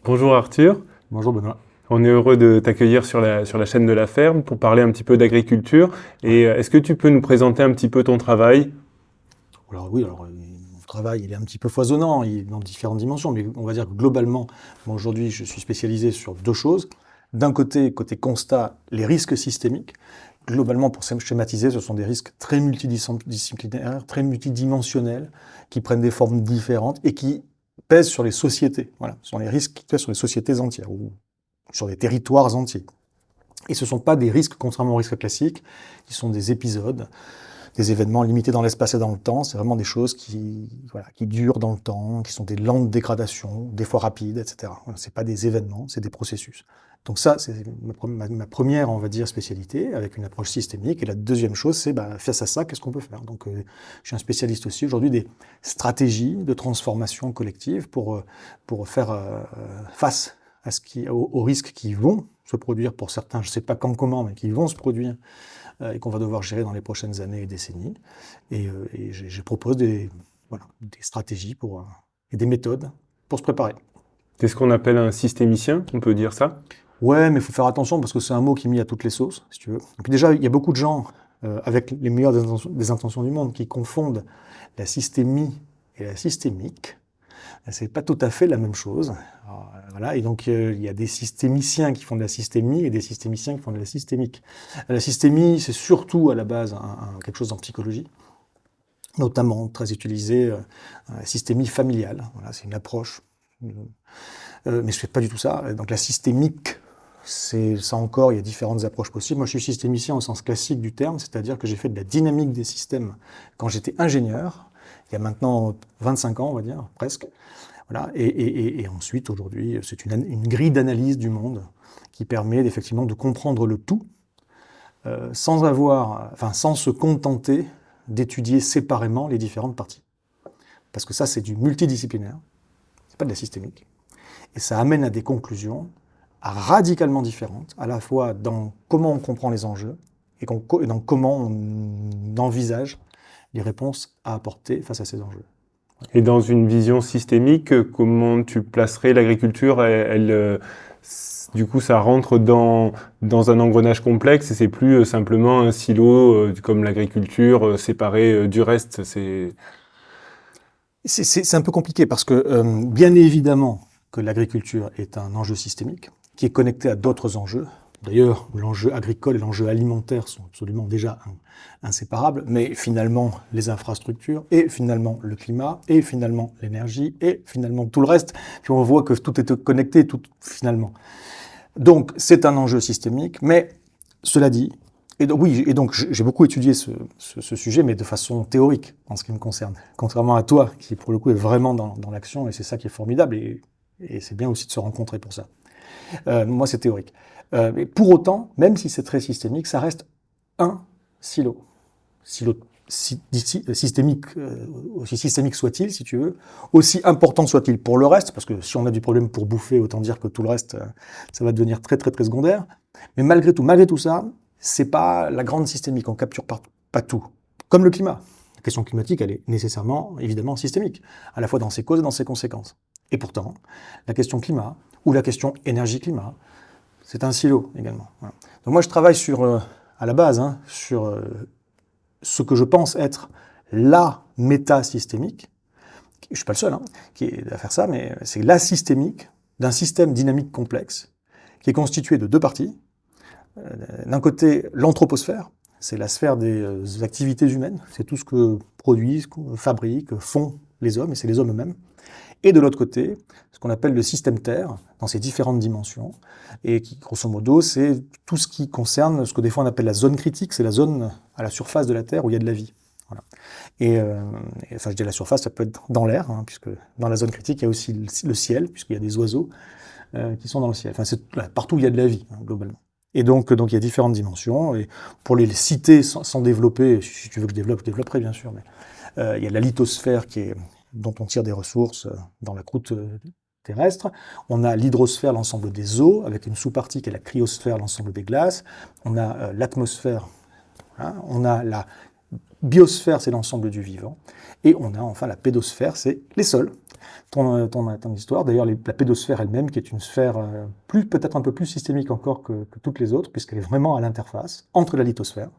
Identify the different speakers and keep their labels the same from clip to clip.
Speaker 1: Bonjour Arthur,
Speaker 2: Bonjour Benoît.
Speaker 1: on est heureux de t'accueillir sur la chaîne de la ferme pour parler un petit peu d'agriculture. Et est-ce que tu peux nous présenter un petit peu ton travail?
Speaker 2: Mon travail il est un petit peu foisonnant, il est dans différentes dimensions, mais on va dire que globalement, moi aujourd'hui je suis spécialisé sur deux choses. D'un côté, côté constat, les risques systémiques. Globalement, pour schématiser, ce sont des risques très multidisciplinaires, très multidimensionnels, qui prennent des formes différentes et qui pèsent sur les sociétés. Voilà, ce sont les risques qui pèsent sur les sociétés entières ou sur des territoires entiers. Et ce ne sont pas des risques, contrairement aux risques classiques, qui sont des épisodes, des événements limités dans l'espace et dans le temps. C'est vraiment des choses qui durent dans le temps, qui sont des lentes dégradations, des fois rapides, etc. Voilà, c'est pas des événements, c'est des processus. Donc ça, c'est ma première, on va dire, spécialité, avec une approche systémique. Et la deuxième chose, c'est face à ça, qu'est-ce qu'on peut faire? Donc je suis un spécialiste aussi aujourd'hui des stratégies de transformation collective pour faire face aux risques qui vont se produire pour certains, je ne sais pas quand, comment, mais qui vont se produire et qu'on va devoir gérer dans les prochaines années et décennies. Et je propose des stratégies et des méthodes pour se préparer.
Speaker 1: T'es ce qu'on appelle un systémicien, on peut dire ça?
Speaker 2: Ouais, mais il faut faire attention parce que c'est un mot qui est mis à toutes les sauces, si tu veux. Et puis déjà, il y a beaucoup de gens, avec les meilleures des intentions du monde, qui confondent la systémie et la systémique. C'est pas tout à fait la même chose. Alors, voilà, et donc il y a des systémiciens qui font de la systémie et des systémiciens qui font de la systémique. La systémie, c'est surtout à la base quelque chose en psychologie, notamment très utilisé, la systémie familiale. Voilà, c'est une approche, mais je fais pas du tout ça. Donc la systémique, c'est ça encore, il y a différentes approches possibles. Moi, je suis systémicien au sens classique du terme, c'est-à-dire que j'ai fait de la dynamique des systèmes quand j'étais ingénieur, il y a maintenant 25 ans, on va dire, presque. Voilà. Et ensuite, aujourd'hui, c'est une grille d'analyse du monde qui permet effectivement de comprendre le tout sans se contenter d'étudier séparément les différentes parties. Parce que ça, c'est du multidisciplinaire, c'est pas de la systémique. Et ça amène à des conclusions radicalement différentes, à la fois dans comment on comprend les enjeux et dans comment on envisage les réponses à apporter face à ces enjeux.
Speaker 1: Et dans une vision systémique, comment tu placerais l'agriculture? Du coup, ça rentre dans un engrenage complexe et c'est plus simplement un silo comme l'agriculture séparé du reste.
Speaker 2: C'est un peu compliqué parce que, bien évidemment, que l'agriculture est un enjeu systémique qui est connecté à d'autres enjeux. D'ailleurs, l'enjeu agricole et l'enjeu alimentaire sont absolument déjà inséparables, mais finalement, les infrastructures, et finalement le climat, et finalement l'énergie, et finalement tout le reste. Puis on voit que tout est connecté, tout finalement. Donc, c'est un enjeu systémique, mais cela dit, donc j'ai beaucoup étudié ce sujet, mais de façon théorique, en ce qui me concerne. Contrairement à toi, qui pour le coup est vraiment dans l'action, et c'est ça qui est formidable, et c'est bien aussi de se rencontrer pour ça. Moi, c'est théorique. Mais pour autant, même si c'est très systémique, ça reste un silo. Silo systémique, aussi systémique soit-il, si tu veux, aussi important soit-il pour le reste, parce que si on a du problème pour bouffer, autant dire que tout le reste, ça va devenir très très très secondaire. Mais malgré tout ça, c'est pas la grande systémique, on capture pas tout. Comme le climat. La question climatique, elle est nécessairement, évidemment, systémique, à la fois dans ses causes et dans ses conséquences. Et pourtant, la question climat, ou la question énergie-climat, c'est un silo également. Voilà. Donc moi, je travaille à la base, sur ce que je pense être la méta-systémique. Je ne suis pas le seul qui est à faire ça, mais c'est la systémique d'un système dynamique complexe qui est constitué de deux parties. D'un côté, l'anthroposphère, c'est la sphère des activités humaines, c'est tout ce que produisent, fabriquent, font les hommes, et c'est les hommes eux-mêmes. Et de l'autre côté, ce qu'on appelle le système Terre, dans ses différentes dimensions, et qui, grosso modo, c'est tout ce qui concerne ce que des fois on appelle la zone critique, c'est la zone à la surface de la Terre où il y a de la vie. Voilà. Enfin, je dis la surface, ça peut être dans l'air, puisque dans la zone critique, il y a aussi le ciel, puisqu'il y a des oiseaux qui sont dans le ciel. Enfin, c'est partout où il y a de la vie, globalement. Et donc, il y a différentes dimensions, et pour les citer sans développer, si tu veux que je développerai bien sûr, mais il y a la lithosphère dont on tire des ressources dans la croûte terrestre. On a l'hydrosphère, l'ensemble des eaux, avec une sous-partie qui est la cryosphère, l'ensemble des glaces. On a l'atmosphère, on a la biosphère, c'est l'ensemble du vivant. Et on a enfin la pédosphère, c'est les sols. ton histoire. D'ailleurs, la pédosphère elle-même, qui est une sphère peut-être un peu plus systémique encore que toutes les autres, puisqu'elle est vraiment à l'interface entre la lithosphère,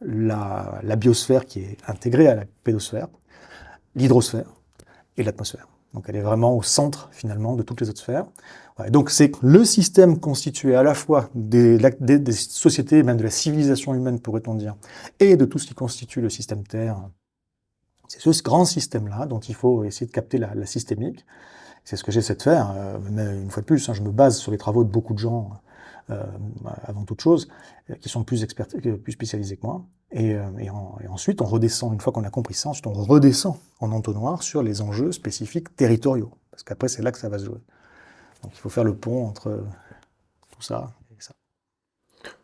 Speaker 2: la biosphère qui est intégrée à la pédosphère, l'hydrosphère et l'atmosphère. Donc elle est vraiment au centre finalement de toutes les autres sphères. Ouais, donc c'est le système constitué à la fois des sociétés, même de la civilisation humaine pourrait-on dire, et de tout ce qui constitue le système Terre. C'est ce grand système-là dont il faut essayer de capter la systémique. C'est ce que j'essaie de faire, mais une fois de plus, je me base sur les travaux de beaucoup de gens, avant toute chose, qui sont plus spécialisés que moi. Et ensuite, on redescend, une fois qu'on a compris ça, ensuite on redescend en entonnoir sur les enjeux spécifiques territoriaux. Parce qu'après, c'est là que ça va se jouer. Donc il faut faire le pont entre tout ça et ça.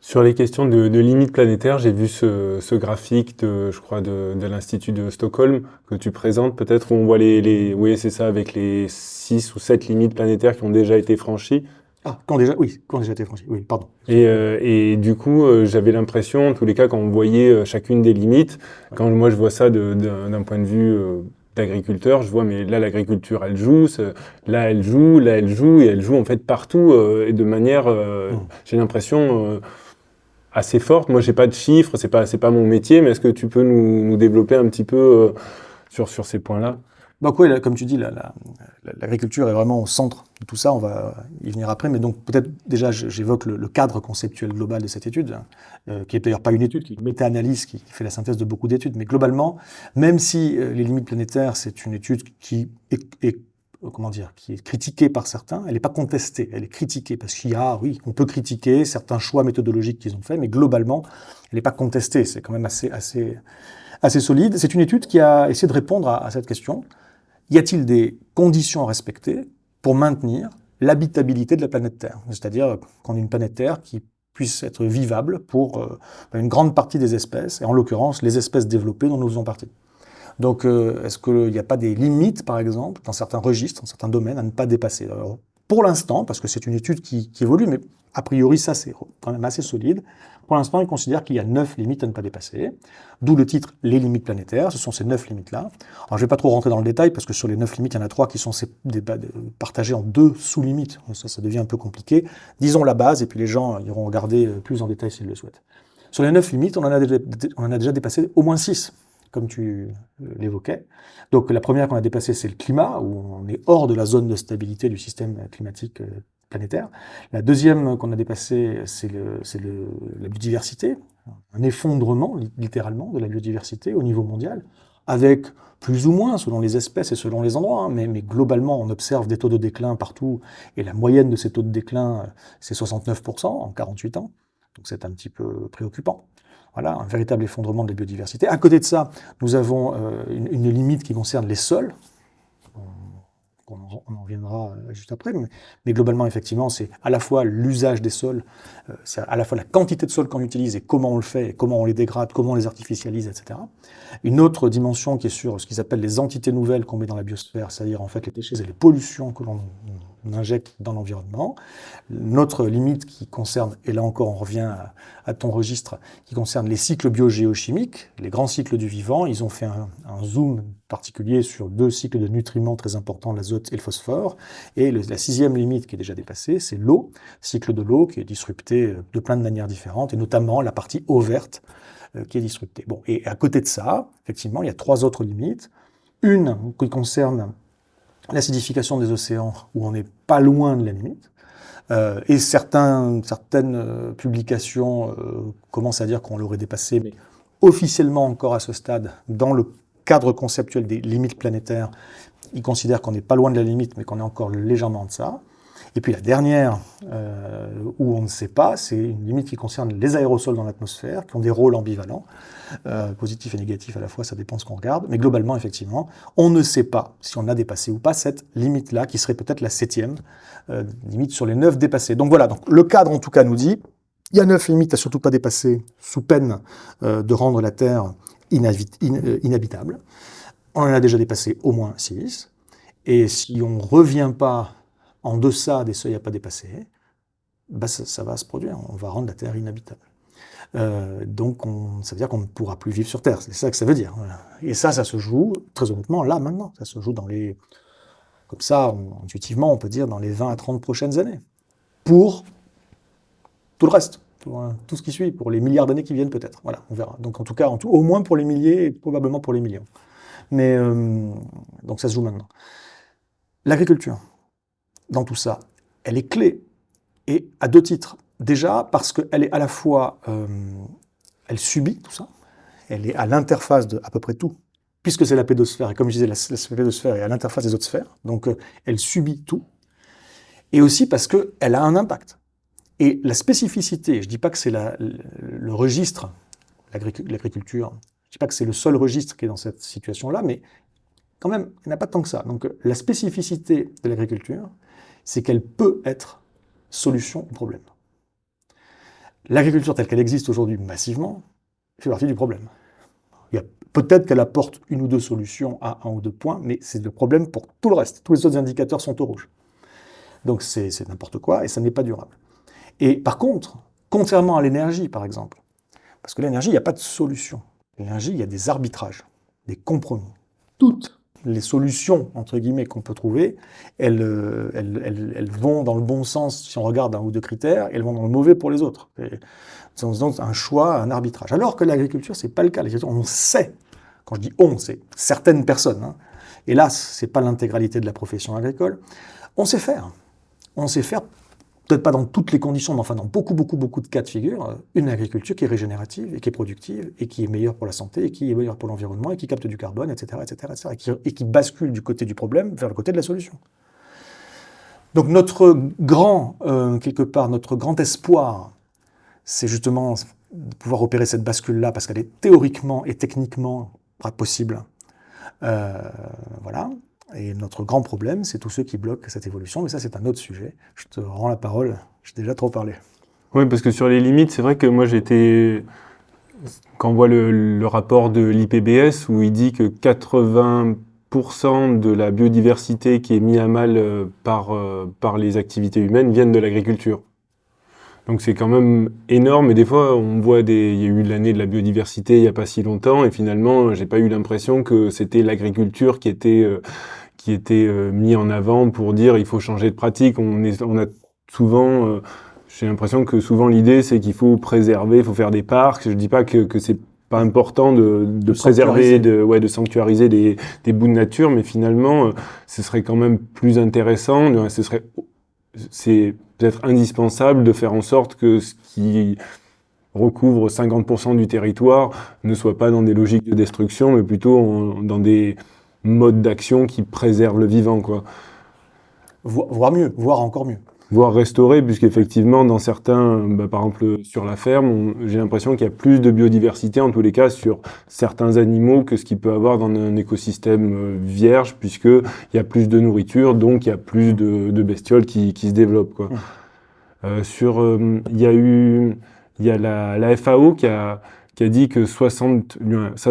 Speaker 1: Sur les questions de limites planétaires, j'ai vu ce graphique je crois, de l'Institut de Stockholm que tu présentes peut-être, où on voit oui, c'est ça, avec les 6 ou 7 limites planétaires qui ont déjà été franchies.
Speaker 2: Ah, qui ont déjà été franchis. Oui, pardon.
Speaker 1: Et du coup, j'avais l'impression, en tous les cas, quand on voyait chacune des limites, quand moi je vois ça d'un point de vue d'agriculteur, je vois, mais là, l'agriculture, elle joue, là, elle joue, et elle joue en fait partout, et de manière, j'ai l'impression, assez forte. Moi, j'ai pas de chiffres, c'est pas mon métier, mais est-ce que tu peux nous développer un petit peu sur ces points-là?
Speaker 2: Donc oui, comme tu dis, l'agriculture est vraiment au centre de tout ça, on va y venir après, mais donc peut-être déjà j'évoque le cadre conceptuel global de cette étude, qui est d'ailleurs pas une étude, qui est une méta-analyse qui fait la synthèse de beaucoup d'études, mais globalement, même si les limites planétaires, c'est une étude qui est critiquée par certains, elle n'est pas contestée, elle est critiquée, parce qu'il y a, oui, on peut critiquer certains choix méthodologiques qu'ils ont faits, mais globalement, elle n'est pas contestée, c'est quand même assez solide. C'est une étude qui a essayé de répondre à cette question. Y a-t-il des conditions à respecter pour maintenir l'habitabilité de la planète Terre? C'est-à-dire qu'on ait une planète Terre qui puisse être vivable pour une grande partie des espèces, et en l'occurrence les espèces développées dont nous faisons partie. Donc est-ce qu'il n'y a pas des limites, par exemple, dans certains registres, dans certains domaines, à ne pas dépasser? Alors, pour l'instant, parce que c'est une étude qui évolue, mais a priori ça c'est quand même assez solide, pour l'instant, ils considèrent qu'il y a 9 limites à ne pas dépasser, d'où le titre « Les limites planétaires », ce sont ces 9 limites-là. Alors, je ne vais pas trop rentrer dans le détail, parce que sur les 9 limites, il y en a 3 qui sont partagées en 2 sous-limites. Ça devient un peu compliqué. Disons la base, et puis les gens iront regarder plus en détail s'ils le souhaitent. Sur les 9 limites, on en a déjà dépassé au moins 6, comme tu l'évoquais. Donc la première qu'on a dépassée, c'est le climat, où on est hors de la zone de stabilité du système climatique planétaire. La deuxième qu'on a dépassée, c'est la biodiversité, un effondrement littéralement de la biodiversité au niveau mondial, avec plus ou moins, selon les espèces et selon les endroits, hein, mais globalement on observe des taux de déclin partout, et la moyenne de ces taux de déclin, c'est 69% en 48 ans, donc c'est un petit peu préoccupant. Voilà, un véritable effondrement de la biodiversité. À côté de ça, nous avons une limite qui concerne les sols. On en reviendra juste après, mais globalement, effectivement, c'est à la fois l'usage des sols, c'est à la fois la quantité de sols qu'on utilise et comment on le fait, et comment on les dégrade, comment on les artificialise, etc. Une autre dimension qui est sur ce qu'ils appellent les entités nouvelles qu'on met dans la biosphère, c'est-à-dire en fait les déchets et les pollutions que l'on injecte dans l'environnement. Notre limite qui concerne, et là encore on revient à ton registre, qui concerne les cycles biogéochimiques, les grands cycles du vivant. Ils ont fait un zoom particulier sur 2 cycles de nutriments très importants, l'azote et le phosphore. Et la 6e limite qui est déjà dépassée, c'est l'eau, cycle de l'eau qui est disrupté de plein de manières différentes, et notamment la partie eau verte qui est disruptée. Bon, et à côté de ça, effectivement, il y a 3 autres limites. Une qui concerne l'acidification des océans, où on n'est pas loin de la limite. Et certaines publications commencent à dire qu'on l'aurait dépassé, mais officiellement encore à ce stade, dans le cadre conceptuel des limites planétaires, ils considèrent qu'on n'est pas loin de la limite, mais qu'on est encore légèrement en deçà. Et puis la dernière, où on ne sait pas, c'est une limite qui concerne les aérosols dans l'atmosphère, qui ont des rôles ambivalents, positifs et négatifs à la fois, ça dépend de ce qu'on regarde, mais globalement, effectivement, on ne sait pas si on a dépassé ou pas cette limite-là, qui serait peut-être la 7e limite sur les 9 dépassées. Donc voilà, donc le cadre en tout cas nous dit, il y a 9 limites à surtout pas dépasser, sous peine de rendre la Terre inhabitable. On en a déjà dépassé au moins 6, et si on ne revient pas en deçà des seuils à pas dépasser, bah ça va se produire, on va rendre la Terre inhabitable. Donc ça veut dire qu'on ne pourra plus vivre sur Terre, c'est ça que ça veut dire. Voilà. Et ça se joue, très honnêtement, là, maintenant, ça se joue dans les Comme ça, intuitivement, on peut dire dans les 20 à 30 prochaines années. Pour tout le reste, pour tout ce qui suit, pour les milliards d'années qui viennent peut-être. Voilà, on verra. Donc en tout cas, au moins pour les milliers et probablement pour les millions. Mais donc ça se joue maintenant. L'agriculture, dans tout ça, elle est clé, et à deux titres. Déjà parce qu'elle est à la fois, elle subit tout ça, elle est à l'interface de à peu près tout, puisque c'est la pédosphère, et comme je disais, la pédosphère est à l'interface des autres sphères, donc elle subit tout, et aussi parce qu'elle a un impact. Et la spécificité, je ne dis pas que c'est le registre, l'agriculture, je ne dis pas que c'est le seul registre qui est dans cette situation-là, mais quand même, il n'y en a pas tant que ça. Donc la spécificité de l'agriculture, c'est qu'elle peut être solution au problème. L'agriculture telle qu'elle existe aujourd'hui massivement fait partie du problème. Peut-être qu'elle apporte une ou deux solutions à un ou deux points, mais c'est le problème pour tout le reste. Tous les autres indicateurs sont au rouge. Donc c'est n'importe quoi et ça n'est pas durable. Et par contre, contrairement à l'énergie par exemple, parce que l'énergie, il n'y a pas de solution. L'énergie, il y a des arbitrages, des compromis. Toutes les solutions, entre guillemets, qu'on peut trouver, elles vont dans le bon sens si on regarde un ou deux critères, et elles vont dans le mauvais pour les autres. C'est donc un choix, un arbitrage. Alors que l'agriculture, c'est pas le cas. L'agriculture, on sait. Quand je dis on, c'est certaines personnes. Hein. Hélas, c'est pas l'intégralité de la profession agricole. On sait faire. On sait faire, peut-être pas dans toutes les conditions, mais enfin dans beaucoup de cas de figure, une agriculture qui est régénérative et qui est productive et qui est meilleure pour la santé et qui est meilleure pour l'environnement et qui capte du carbone, etc., et qui bascule du côté du problème vers le côté de la solution. Donc quelque part, notre grand espoir, c'est justement de pouvoir opérer cette bascule-là parce qu'elle est théoriquement et techniquement pas possible. Voilà. Et notre grand problème, c'est tous ceux qui bloquent cette évolution. Mais ça, c'est un autre sujet. Je te rends la parole. J'ai déjà trop parlé.
Speaker 1: Oui, parce que sur les limites, c'est vrai que moi quand on voit le rapport de l'IPBES où il dit que 80% de la biodiversité qui est mise à mal par les activités humaines viennent de l'agriculture. Donc c'est quand même énorme, et des fois on voit il y a eu l'année de la biodiversité il n'y a pas si longtemps, et finalement j'ai pas eu l'impression que c'était l'agriculture qui était mis en avant pour dire il faut changer de pratique. On a souvent, j'ai l'impression que souvent l'idée c'est qu'il faut préserver, il faut faire des parcs. Je dis pas que c'est pas important de préserver, de sanctuariser des bouts de nature, mais finalement ce serait quand même plus intéressant, c'est peut-être indispensable de faire en sorte que ce qui recouvre 50% du territoire ne soit pas dans des logiques de destruction, mais plutôt dans des modes d'action qui préservent le vivant, quoi.
Speaker 2: Voire mieux, voire encore mieux.
Speaker 1: Voire restaurer, puisqu'effectivement, dans certains, par exemple sur la ferme, j'ai l'impression qu'il y a plus de biodiversité, en tous les cas, sur certains animaux que ce qu'il peut avoir dans un écosystème vierge, puisqu'il y a plus de nourriture, donc il y a plus de bestioles qui se développent, quoi. Il y a la FAO qui a dit que ça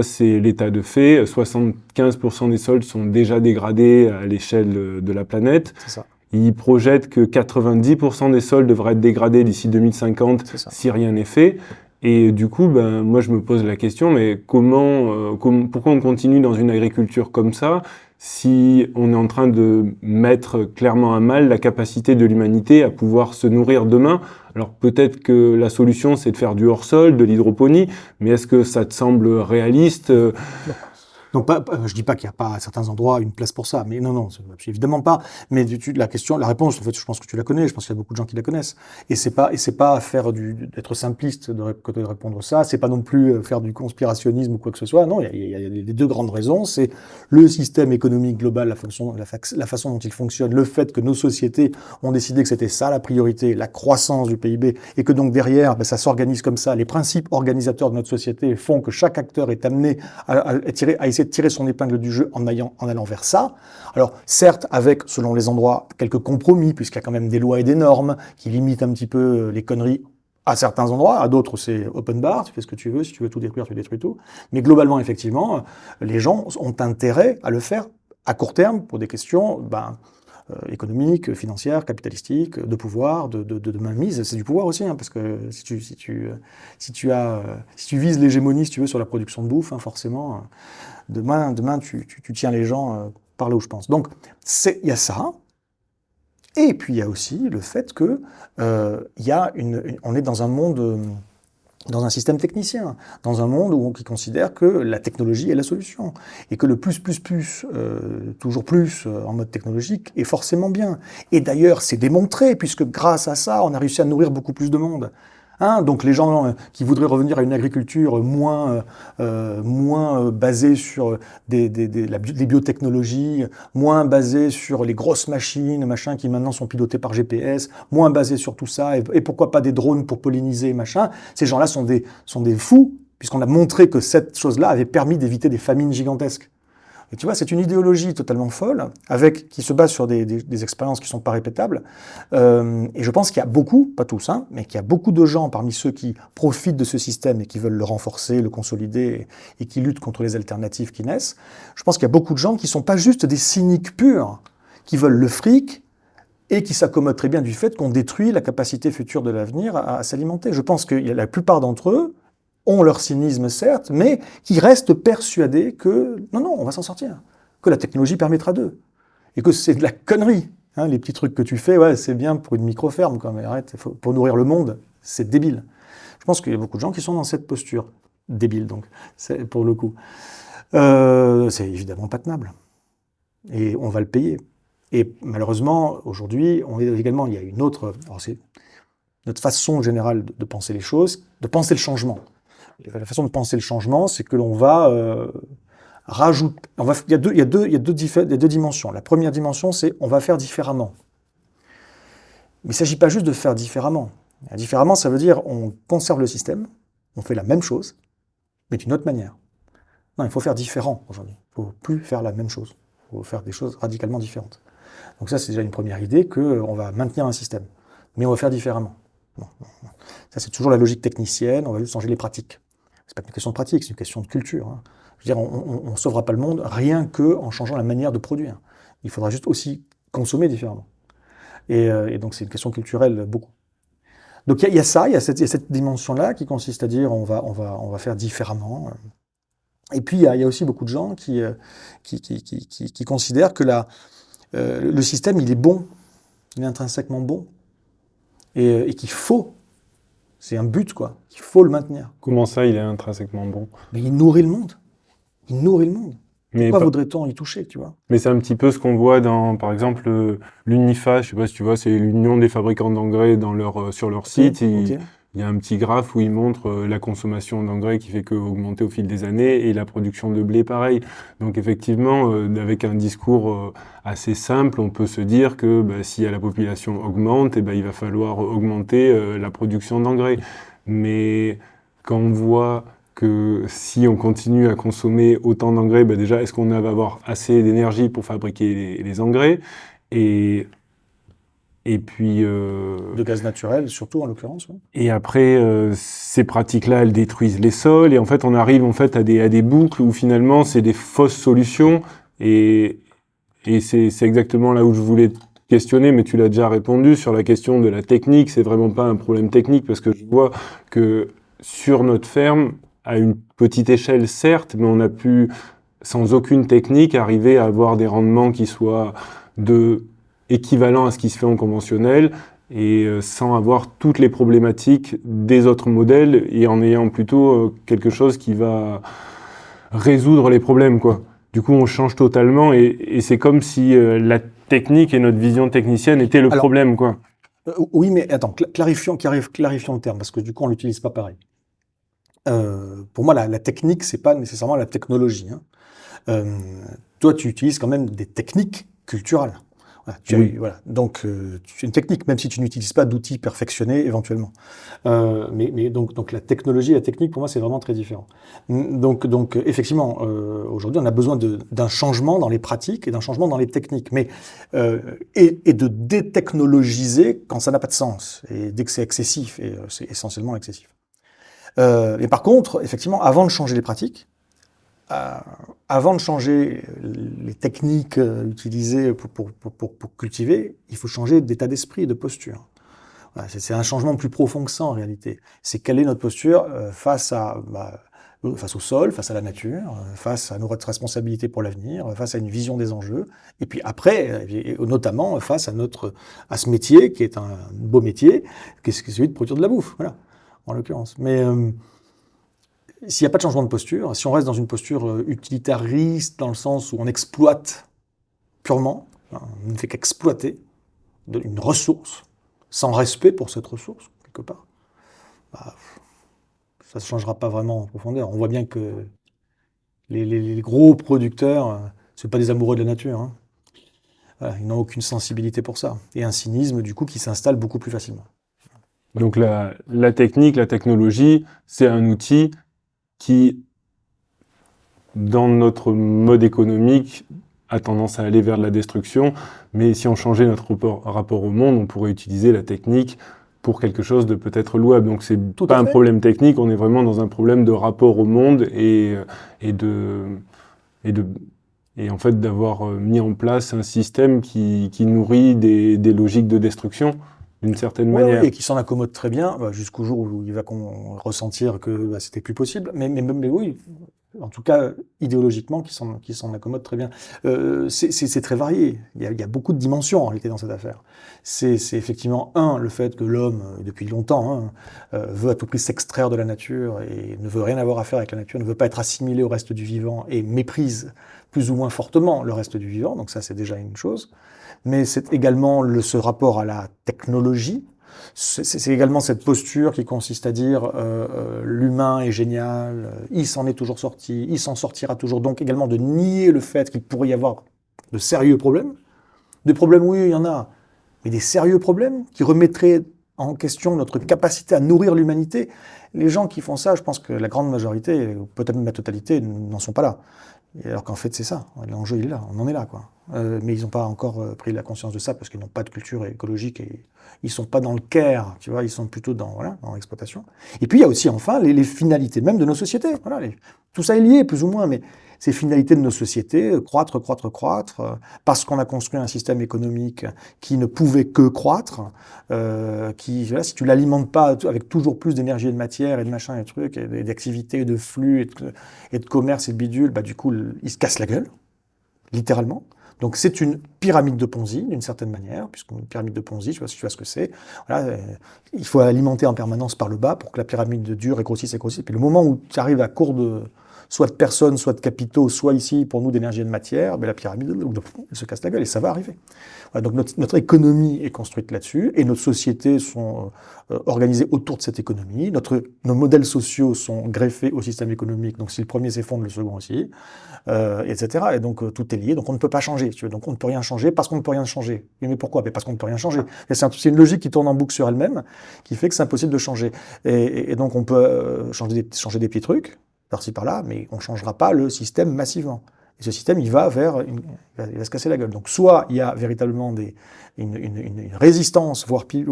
Speaker 1: c'est l'état de fait, 75% des sols sont déjà dégradés à l'échelle de la planète.
Speaker 2: C'est ça.
Speaker 1: Il projette que 90% des sols devraient être dégradés d'ici 2050 si rien n'est fait. Et du coup, moi je me pose la question, mais pourquoi on continue dans une agriculture comme ça si on est en train de mettre clairement à mal la capacité de l'humanité à pouvoir se nourrir demain? Alors peut-être que la solution c'est de faire du hors-sol, de l'hydroponie, mais est-ce que ça te semble réaliste?
Speaker 2: Non, je dis pas qu'il n'y a pas à certains endroits une place pour ça, mais non, évidemment pas. Mais la réponse, en fait, je pense que tu la connais, je pense qu'il y a beaucoup de gens qui la connaissent. Et c'est pas faire d'être simpliste de répondre ça, c'est pas non plus faire du conspirationnisme ou quoi que ce soit. Non, il y a les deux grandes raisons, c'est le système économique global, la façon dont il fonctionne, le fait que nos sociétés ont décidé que c'était ça la priorité, la croissance du PIB, et que donc derrière, ça s'organise comme ça. Les principes organisateurs de notre société font que chaque acteur est amené à essayer de tirer son épingle du jeu en allant vers ça. Alors, certes, avec, selon les endroits, quelques compromis, puisqu'il y a quand même des lois et des normes qui limitent un petit peu les conneries à certains endroits, à d'autres, c'est open bar, tu fais ce que tu veux, si tu veux tout détruire, tu détruis tout. Mais globalement, effectivement, les gens ont intérêt à le faire à court terme pour des questions économiques, financières, capitalistiques, de pouvoir, de mainmise. C'est du pouvoir aussi, hein, parce que si tu vises l'hégémonie, si tu veux, sur la production de bouffe, hein, forcément, demain tu tiens les gens par là où je pense. Donc, il y a ça. Et puis, il y a aussi le fait que on est dans un monde, dans un système technicien, dans un monde qui considère que la technologie est la solution. Et que le toujours plus en mode technologique est forcément bien. Et d'ailleurs, c'est démontré, puisque grâce à ça, on a réussi à nourrir beaucoup plus de monde. Donc les gens qui voudraient revenir à une agriculture moins basée sur les biotechnologies, moins basée sur les grosses machines, qui maintenant sont pilotées par GPS, moins basée sur tout ça, et pourquoi pas des drones pour polliniser, ces gens-là sont des fous, puisqu'on a montré que cette chose-là avait permis d'éviter des famines gigantesques. Et tu vois, c'est une idéologie totalement folle, qui se base sur des expériences qui ne sont pas répétables. Et je pense qu'il y a beaucoup, pas tous, mais qu'il y a beaucoup de gens parmi ceux qui profitent de ce système et qui veulent le renforcer, le consolider et qui luttent contre les alternatives qui naissent. Je pense qu'il y a beaucoup de gens qui ne sont pas juste des cyniques purs, qui veulent le fric et qui s'accommodent très bien du fait qu'on détruit la capacité future de l'avenir à s'alimenter. Je pense que la plupart d'entre eux ont leur cynisme, certes, mais qui restent persuadés que non, on va s'en sortir, que la technologie permettra d'eux, et que c'est de la connerie. Les petits trucs que tu fais, ouais, c'est bien pour une micro-ferme, mais arrête, pour nourrir le monde, c'est débile. Je pense qu'il y a beaucoup de gens qui sont dans cette posture, débile donc, pour le coup. C'est évidemment pas tenable, et on va le payer. Et malheureusement, aujourd'hui, il y a une autre, c'est notre façon générale de penser les choses, de penser le changement. La façon de penser le changement, c'est que l'on va rajouter. Il y a deux dimensions. La première dimension, c'est on va faire différemment. Mais il ne s'agit pas juste de faire différemment. Différemment, ça veut dire on conserve le système, on fait la même chose, mais d'une autre manière. Non, il faut faire différent aujourd'hui. Il ne faut plus faire la même chose. Il faut faire des choses radicalement différentes. Donc ça, c'est déjà une première idée qu'on va maintenir un système, mais on va faire différemment. Non. Ça, c'est toujours la logique technicienne, on va juste changer les pratiques. C'est pas une question de pratique, c'est une question de culture. Je veux dire, on ne sauvera pas le monde rien qu'en changeant la manière de produire. Il faudra juste aussi consommer différemment. Et donc, c'est une question culturelle beaucoup. Donc, il y a cette dimension-là qui consiste à dire on va faire différemment. Et puis, il y a aussi beaucoup de gens qui considèrent que le système, il est bon, il est intrinsèquement bon, et qu'il faut. C'est un but, quoi. Il faut le maintenir.
Speaker 1: Comment ça, il est intrinsèquement bon?
Speaker 2: Mais il nourrit le monde. Il nourrit le monde.
Speaker 1: Mais
Speaker 2: pourquoi voudrait-on y toucher, tu vois?
Speaker 1: Mais c'est un petit peu ce qu'on voit dans, par exemple, l'UNIFA, je sais pas si tu vois, c'est l'Union des fabricants d'engrais sur leur site. Il y a un petit graphe où ils montrent la consommation d'engrais qui fait qu'augmenter au fil des années et la production de blé pareil. Donc effectivement, avec un discours assez simple, on peut se dire que si la population augmente, il va falloir augmenter la production d'engrais. Mais quand on voit que si on continue à consommer autant d'engrais, déjà, est-ce qu'on va avoir assez d'énergie pour fabriquer les engrais? Et puis...
Speaker 2: de gaz naturel, surtout en l'occurrence. Ouais.
Speaker 1: Et après, ces pratiques-là, elles détruisent les sols. Et en fait, on arrive à des boucles où finalement, c'est des fausses solutions. Et c'est exactement là où je voulais te questionner, mais tu l'as déjà répondu sur la question de la technique. C'est vraiment pas un problème technique parce que je vois que sur notre ferme, à une petite échelle, certes, mais on a pu, sans aucune technique, arriver à avoir des rendements qui soient équivalents à ce qui se fait en conventionnel et sans avoir toutes les problématiques des autres modèles et en ayant plutôt quelque chose qui va résoudre les problèmes, quoi. Du coup, on change totalement et c'est comme si la technique et notre vision technicienne étaient le problème, quoi.
Speaker 2: Oui, mais attends, clarifions le terme, parce que du coup, on l'utilise pas pareil. Pour moi, la technique, c'est pas nécessairement la technologie. Toi, tu utilises quand même des techniques culturelles. Voilà. Donc, c'est une technique, même si tu n'utilises pas d'outils perfectionnés éventuellement. Mais donc la technologie et la technique, pour moi, c'est vraiment très différent. Donc effectivement, aujourd'hui, on a besoin d'un changement dans les pratiques et d'un changement dans les techniques, mais et de détechnologiser quand ça n'a pas de sens et dès que c'est excessif, et c'est essentiellement excessif. Et par contre, effectivement, avant de changer les pratiques, avant de changer les techniques utilisées pour cultiver, il faut changer d'état d'esprit, de posture. Voilà, c'est un changement plus profond que ça en réalité. C'est quelle est notre posture face à face au sol, face à la nature, face à nos responsabilités pour l'avenir, face à une vision des enjeux, et puis après, et notamment face à ce métier qui est un beau métier, qui est celui de produire de la bouffe, voilà, en l'occurrence. Mais s'il n'y a pas de changement de posture, si on reste dans une posture utilitariste, dans le sens où on exploite purement, on ne fait qu'exploiter une ressource, sans respect pour cette ressource, quelque part, bah, ça ne changera pas vraiment en profondeur. On voit bien que les gros producteurs, ce pas des amoureux de la nature. Hein. Voilà, ils n'ont aucune sensibilité pour ça. Et un cynisme, du coup, qui s'installe beaucoup plus facilement.
Speaker 1: Donc la technique, la technologie, c'est un outil qui, dans notre mode économique, a tendance à aller vers de la destruction. Mais si on changeait notre rapport au monde, on pourrait utiliser la technique pour quelque chose de peut-être louable. Donc c'est pas un problème technique, on est vraiment dans un problème de rapport au monde et en fait d'avoir mis en place un système qui nourrit des logiques de destruction d'une certaine manière.
Speaker 2: Et qui s'en accommode très bien, jusqu'au jour où il va ressentir que c'était plus possible. Mais oui, en tout cas idéologiquement, qui s'en accommode très bien. C'est très varié. Il y a beaucoup de dimensions en réalité dans cette affaire. C'est effectivement le fait que l'homme, depuis longtemps, veut à tout prix s'extraire de la nature et ne veut rien avoir à faire avec la nature, ne veut pas être assimilé au reste du vivant et méprise plus ou moins fortement le reste du vivant. Donc ça, c'est déjà une chose. Mais c'est également ce rapport à la technologie. C'est également cette posture qui consiste à dire l'humain est génial, il s'en est toujours sorti, il s'en sortira toujours. Donc également de nier le fait qu'il pourrait y avoir de sérieux problèmes. Des problèmes, oui, il y en a, mais des sérieux problèmes qui remettraient en question notre capacité à nourrir l'humanité. Les gens qui font ça, je pense que la grande majorité, ou peut-être même la totalité, n'en sont pas là. Alors qu'en fait, c'est ça. L'enjeu, il est là. On en est là, quoi. Mais ils n'ont pas encore pris la conscience de ça parce qu'ils n'ont pas de culture écologique et ils sont pas dans le care, tu vois. Ils sont plutôt dans l'exploitation. Et puis, il y a aussi, enfin, les finalités même de nos sociétés. Voilà, tout ça est lié, plus ou moins, mais ces finalités de nos sociétés, croître, parce qu'on a construit un système économique qui ne pouvait que croître, si tu l'alimentes pas avec toujours plus d'énergie et de matière et de machin et de trucs, et d'activités, de flux et de commerce et de bidule, du coup, il se casse la gueule, littéralement. Donc c'est une pyramide de Ponzi, d'une certaine manière, puisqu'une pyramide de Ponzi, tu vois ce que c'est. Voilà, il faut alimenter en permanence par le bas pour que la pyramide dure et grossisse. Et puis le moment où tu arrives à court de soit de personnes, soit de capitaux, soit ici pour nous d'énergie et de matière, la pyramide elle se casse la gueule et ça va arriver. Voilà, donc notre économie est construite là-dessus et nos sociétés sont organisées autour de cette économie. Nos modèles sociaux sont greffés au système économique. Donc si le premier s'effondre, le second aussi, etc. Et donc tout est lié. Donc on ne peut pas changer. Tu vois. Donc on ne peut rien changer parce qu'on ne peut rien changer. Mais pourquoi ? Parce qu'on ne peut rien changer. C'est une logique qui tourne en boucle sur elle-même, qui fait que c'est impossible de changer. Et donc on peut changer des petits trucs par-ci par-là, mais on ne changera pas le système massivement. Et ce système, il va se casser la gueule. Donc, soit il y a véritablement une résistance, voire plus,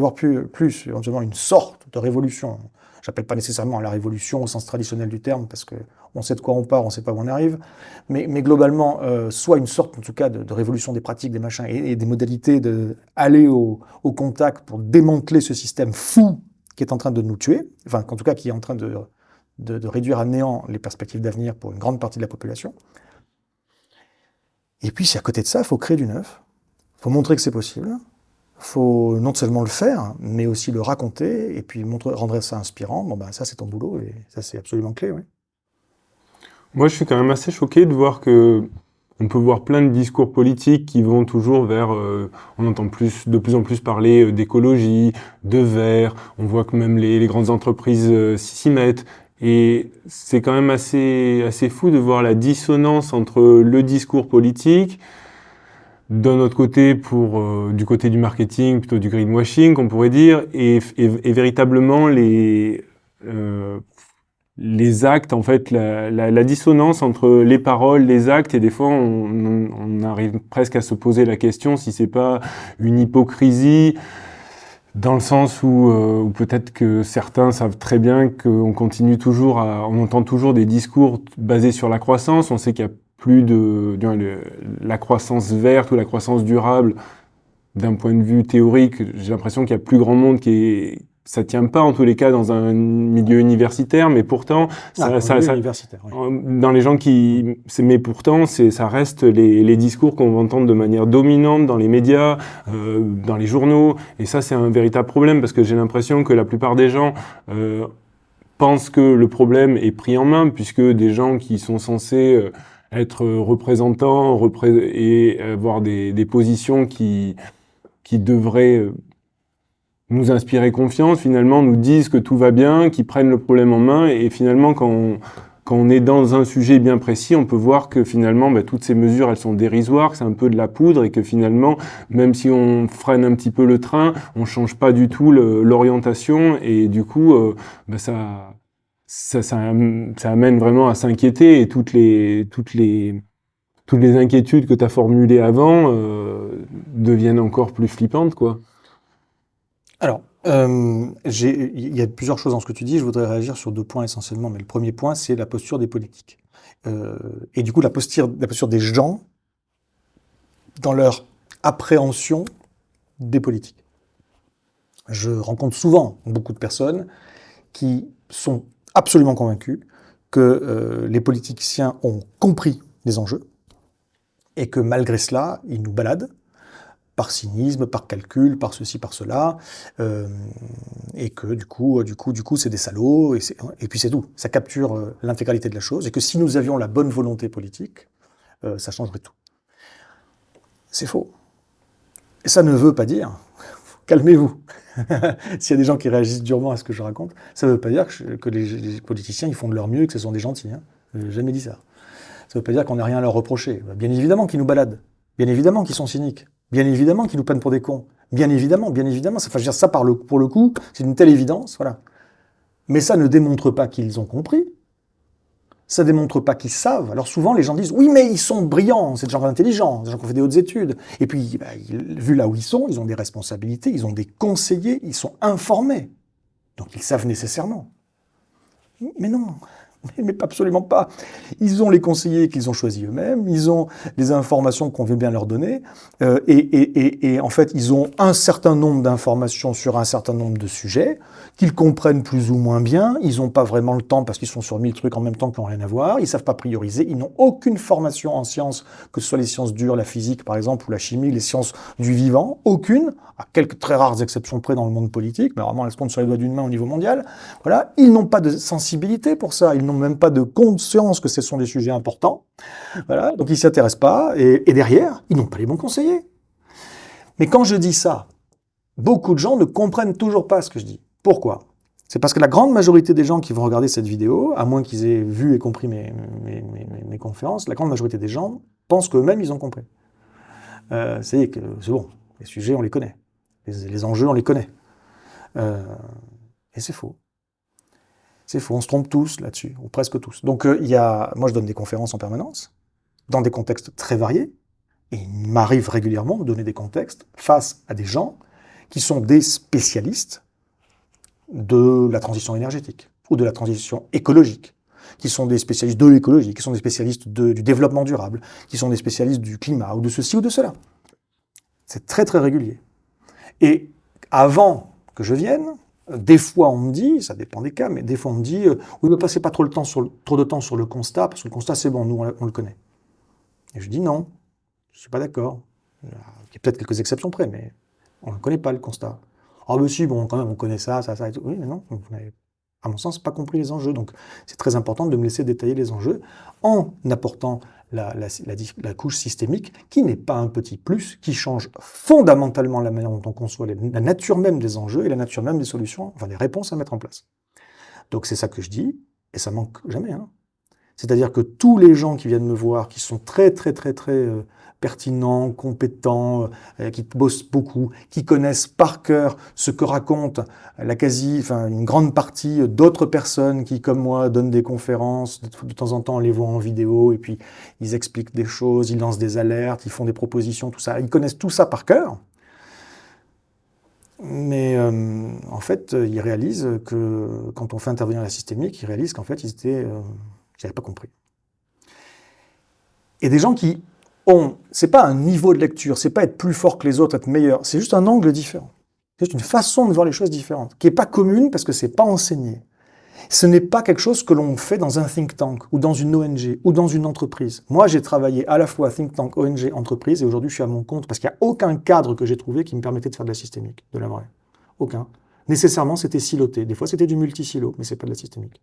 Speaker 2: éventuellement une sorte de révolution. J'appelle pas nécessairement la révolution au sens traditionnel du terme, parce que on sait de quoi on part, on sait pas où on arrive. Mais globalement, soit une sorte, en tout cas, de révolution des pratiques, des machins, et des modalités d'aller au contact pour démanteler ce système fou qui est en train de nous tuer, enfin, en tout cas, qui est en train de réduire à néant les perspectives d'avenir pour une grande partie de la population. Et puis, si à côté de ça, il faut créer du neuf, il faut montrer que c'est possible, il faut non seulement le faire, mais aussi le raconter, et puis rendre ça inspirant. Ça, c'est ton boulot, et ça, c'est absolument clé, oui.
Speaker 1: Moi, je suis quand même assez choqué de voir on peut voir plein de discours politiques qui vont toujours vers, on entend de plus en plus parler d'écologie, de vert, on voit que même les grandes entreprises s'y mettent. Et c'est quand même assez fou de voir la dissonance entre le discours politique, d'un autre côté du côté du marketing, plutôt du greenwashing, on pourrait dire, et véritablement les actes, en fait, la dissonance entre les paroles, les actes, et des fois on arrive presque à se poser la question si c'est pas une hypocrisie, dans le sens où peut-être que certains savent très bien qu'on continue toujours on entend toujours des discours basés sur la croissance. On sait qu'il y a plus la croissance verte ou la croissance durable. D'un point de vue théorique, j'ai l'impression qu'il y a plus grand monde qui ça tient pas en tous les cas dans un milieu universitaire, mais pourtant,
Speaker 2: universitaire, oui.
Speaker 1: dans les gens mais pourtant, ça reste les discours qu'on va entendre de manière dominante dans les médias, dans les journaux, et ça, c'est un véritable problème parce que j'ai l'impression que la plupart des gens pensent que le problème est pris en main, puisque des gens qui sont censés être représentants et avoir des positions qui devraient nous inspirer confiance, finalement nous disent que tout va bien, qu'ils prennent le problème en main, et finalement quand on est dans un sujet bien précis, on peut voir que finalement toutes ces mesures elles sont dérisoires, que c'est un peu de la poudre, et que finalement même si on freine un petit peu le train, on change pas du tout l'orientation, et du coup ça amène vraiment à s'inquiéter, et toutes les inquiétudes que tu as formulées avant deviennent encore plus flippantes, quoi.
Speaker 2: Alors, il y a plusieurs choses dans ce que tu dis. Je voudrais réagir sur 2 points essentiellement. Mais le premier point, c'est la posture des politiques. Et du coup, la posture des gens dans leur appréhension des politiques. Je rencontre souvent beaucoup de personnes qui sont absolument convaincus que les politiciens ont compris les enjeux et que malgré cela, ils nous baladent par cynisme, par calcul, par ceci, par cela, et que du coup, c'est des salauds, et puis c'est tout. Ça capture l'intégralité de la chose, et que si nous avions la bonne volonté politique, ça changerait tout. C'est faux. Et ça ne veut pas dire, calmez-vous, s'il y a des gens qui réagissent durement à ce que je raconte, ça ne veut pas dire que les politiciens ils font de leur mieux et que ce sont des gentils. Hein. Je n'ai jamais dit ça. Ça ne veut pas dire qu'on n'a rien à leur reprocher. Bien évidemment qu'ils nous baladent, bien évidemment qu'ils sont cyniques, bien évidemment qu'ils nous prennent pour des cons, bien évidemment. Ça, enfin, je veux dire, ça pour le coup, c'est une telle évidence, voilà. Mais ça ne démontre pas qu'ils ont compris. Ça ne démontre pas qu'ils savent. Alors souvent, les gens disent « Oui, mais ils sont brillants, c'est des gens intelligents, des gens qui ont fait des hautes études. » Et puis, vu là où ils ont des responsabilités, ils ont des conseillers, ils sont informés. Donc ils savent nécessairement. Mais non, mais absolument pas. Ils ont les conseillers qu'ils ont choisis eux-mêmes, ils ont les informations qu'on veut bien leur donner, et en fait, ils ont un certain nombre d'informations sur un certain nombre de sujets, qu'ils comprennent plus ou moins bien, ils n'ont pas vraiment le temps parce qu'ils sont sur 1000 trucs en même temps qui n'ont rien à voir, ils ne savent pas prioriser, ils n'ont aucune formation en sciences, que ce soit les sciences dures, la physique par exemple, ou la chimie, les sciences du vivant, aucune, à quelques très rares exceptions près dans le monde politique, mais vraiment elles se comptent sur les doigts d'une main au niveau mondial. Voilà, ils n'ont pas de sensibilité pour ça, ils n'ont même pas de conscience que ce sont des sujets importants. Voilà, donc ils ne s'y intéressent pas, et derrière, ils n'ont pas les bons conseillers. Mais quand je dis ça, beaucoup de gens ne comprennent toujours pas ce que je dis. Pourquoi ? C'est parce que la grande majorité des gens qui vont regarder cette vidéo, à moins qu'ils aient vu et compris mes conférences, la grande majorité des gens pensent qu'eux-mêmes, ils ont compris. C'est bon, les sujets, on les connaît. Les enjeux, on les connaît. Et c'est faux. C'est faux, on se trompe tous là-dessus, ou presque tous. Donc moi je donne des conférences en permanence, dans des contextes très variés, et il m'arrive régulièrement de donner des contextes face à des gens qui sont des spécialistes de la transition énergétique, ou de la transition écologique, qui sont des spécialistes de l'écologie, qui sont des spécialistes du développement durable, qui sont des spécialistes du climat, ou de ceci ou de cela. C'est très très régulier. Et avant que je vienne, des fois on me dit, ça dépend des cas, mais des fois on me dit oui, mais passez pas trop de temps sur le constat, parce que le constat c'est bon, nous on le connaît. Et je dis non, je suis pas d'accord. Il y a peut-être quelques exceptions près, mais on ne connaît pas le constat. Ah ben si, bon, quand même, on connaît ça et tout. Oui, mais non, vous n'avez, à mon sens, pas compris les enjeux. Donc c'est très important de me laisser détailler les enjeux en apportant la couche systémique, qui n'est pas un petit plus, qui change fondamentalement la manière dont on conçoit la nature même des enjeux et la nature même des solutions, enfin des réponses à mettre en place. Donc c'est ça que je dis, et ça manque jamais. Hein. C'est-à-dire que tous les gens qui viennent me voir, qui sont très pertinents, compétents, qui bossent beaucoup, qui connaissent par cœur ce que racontent une grande partie d'autres personnes qui, comme moi, donnent des conférences, de temps en temps on les voit en vidéo, et puis ils expliquent des choses, ils lancent des alertes, ils font des propositions, tout ça. Ils connaissent tout ça par cœur. Mais en fait, ils réalisent que quand on fait intervenir la systémique, ils réalisent qu'en fait, ils n'avaient pas compris. Et des gens qui c'est pas un niveau de lecture, c'est pas être plus fort que les autres, être meilleur, c'est juste un angle différent. C'est une façon de voir les choses différentes, qui n'est pas commune parce que c'est pas enseigné. Ce n'est pas quelque chose que l'on fait dans un think tank, ou dans une ONG, ou dans une entreprise. Moi, j'ai travaillé à la fois think tank, ONG, entreprise, et aujourd'hui, je suis à mon compte, parce qu'il n'y a aucun cadre que j'ai trouvé qui me permettait de faire de la systémique, de la vraie. Aucun. Nécessairement, c'était siloté. Des fois, c'était du multisilo, mais c'est pas de la systémique.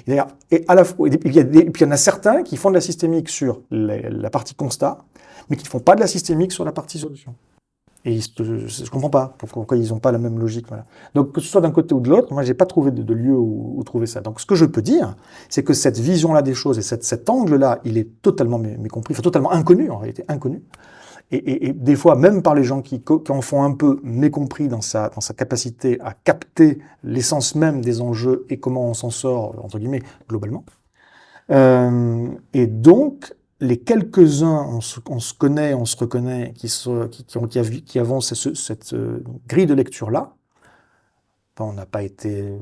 Speaker 2: Et à la fois, et puis il y en a certains qui font de la systémique sur la partie constat, mais qui ne font pas de la systémique sur la partie solution. Et je comprends pas pourquoi ils n'ont pas la même logique. Voilà. Donc, que ce soit d'un côté ou de l'autre, moi, j'ai pas trouvé de lieu où trouver ça. Donc, ce que je peux dire, c'est que cette vision-là des choses et cet angle-là, il est totalement mécompris, enfin, totalement inconnu, en réalité, inconnu. Et des fois, même par les gens qui en font un peu mécompris dans sa capacité à capter l'essence même des enjeux et comment on s'en sort, entre guillemets, globalement. Et donc, les quelques-uns, on se connaît, on se reconnaît, qui avancent cette grille de lecture-là, ben, on n'a pas été,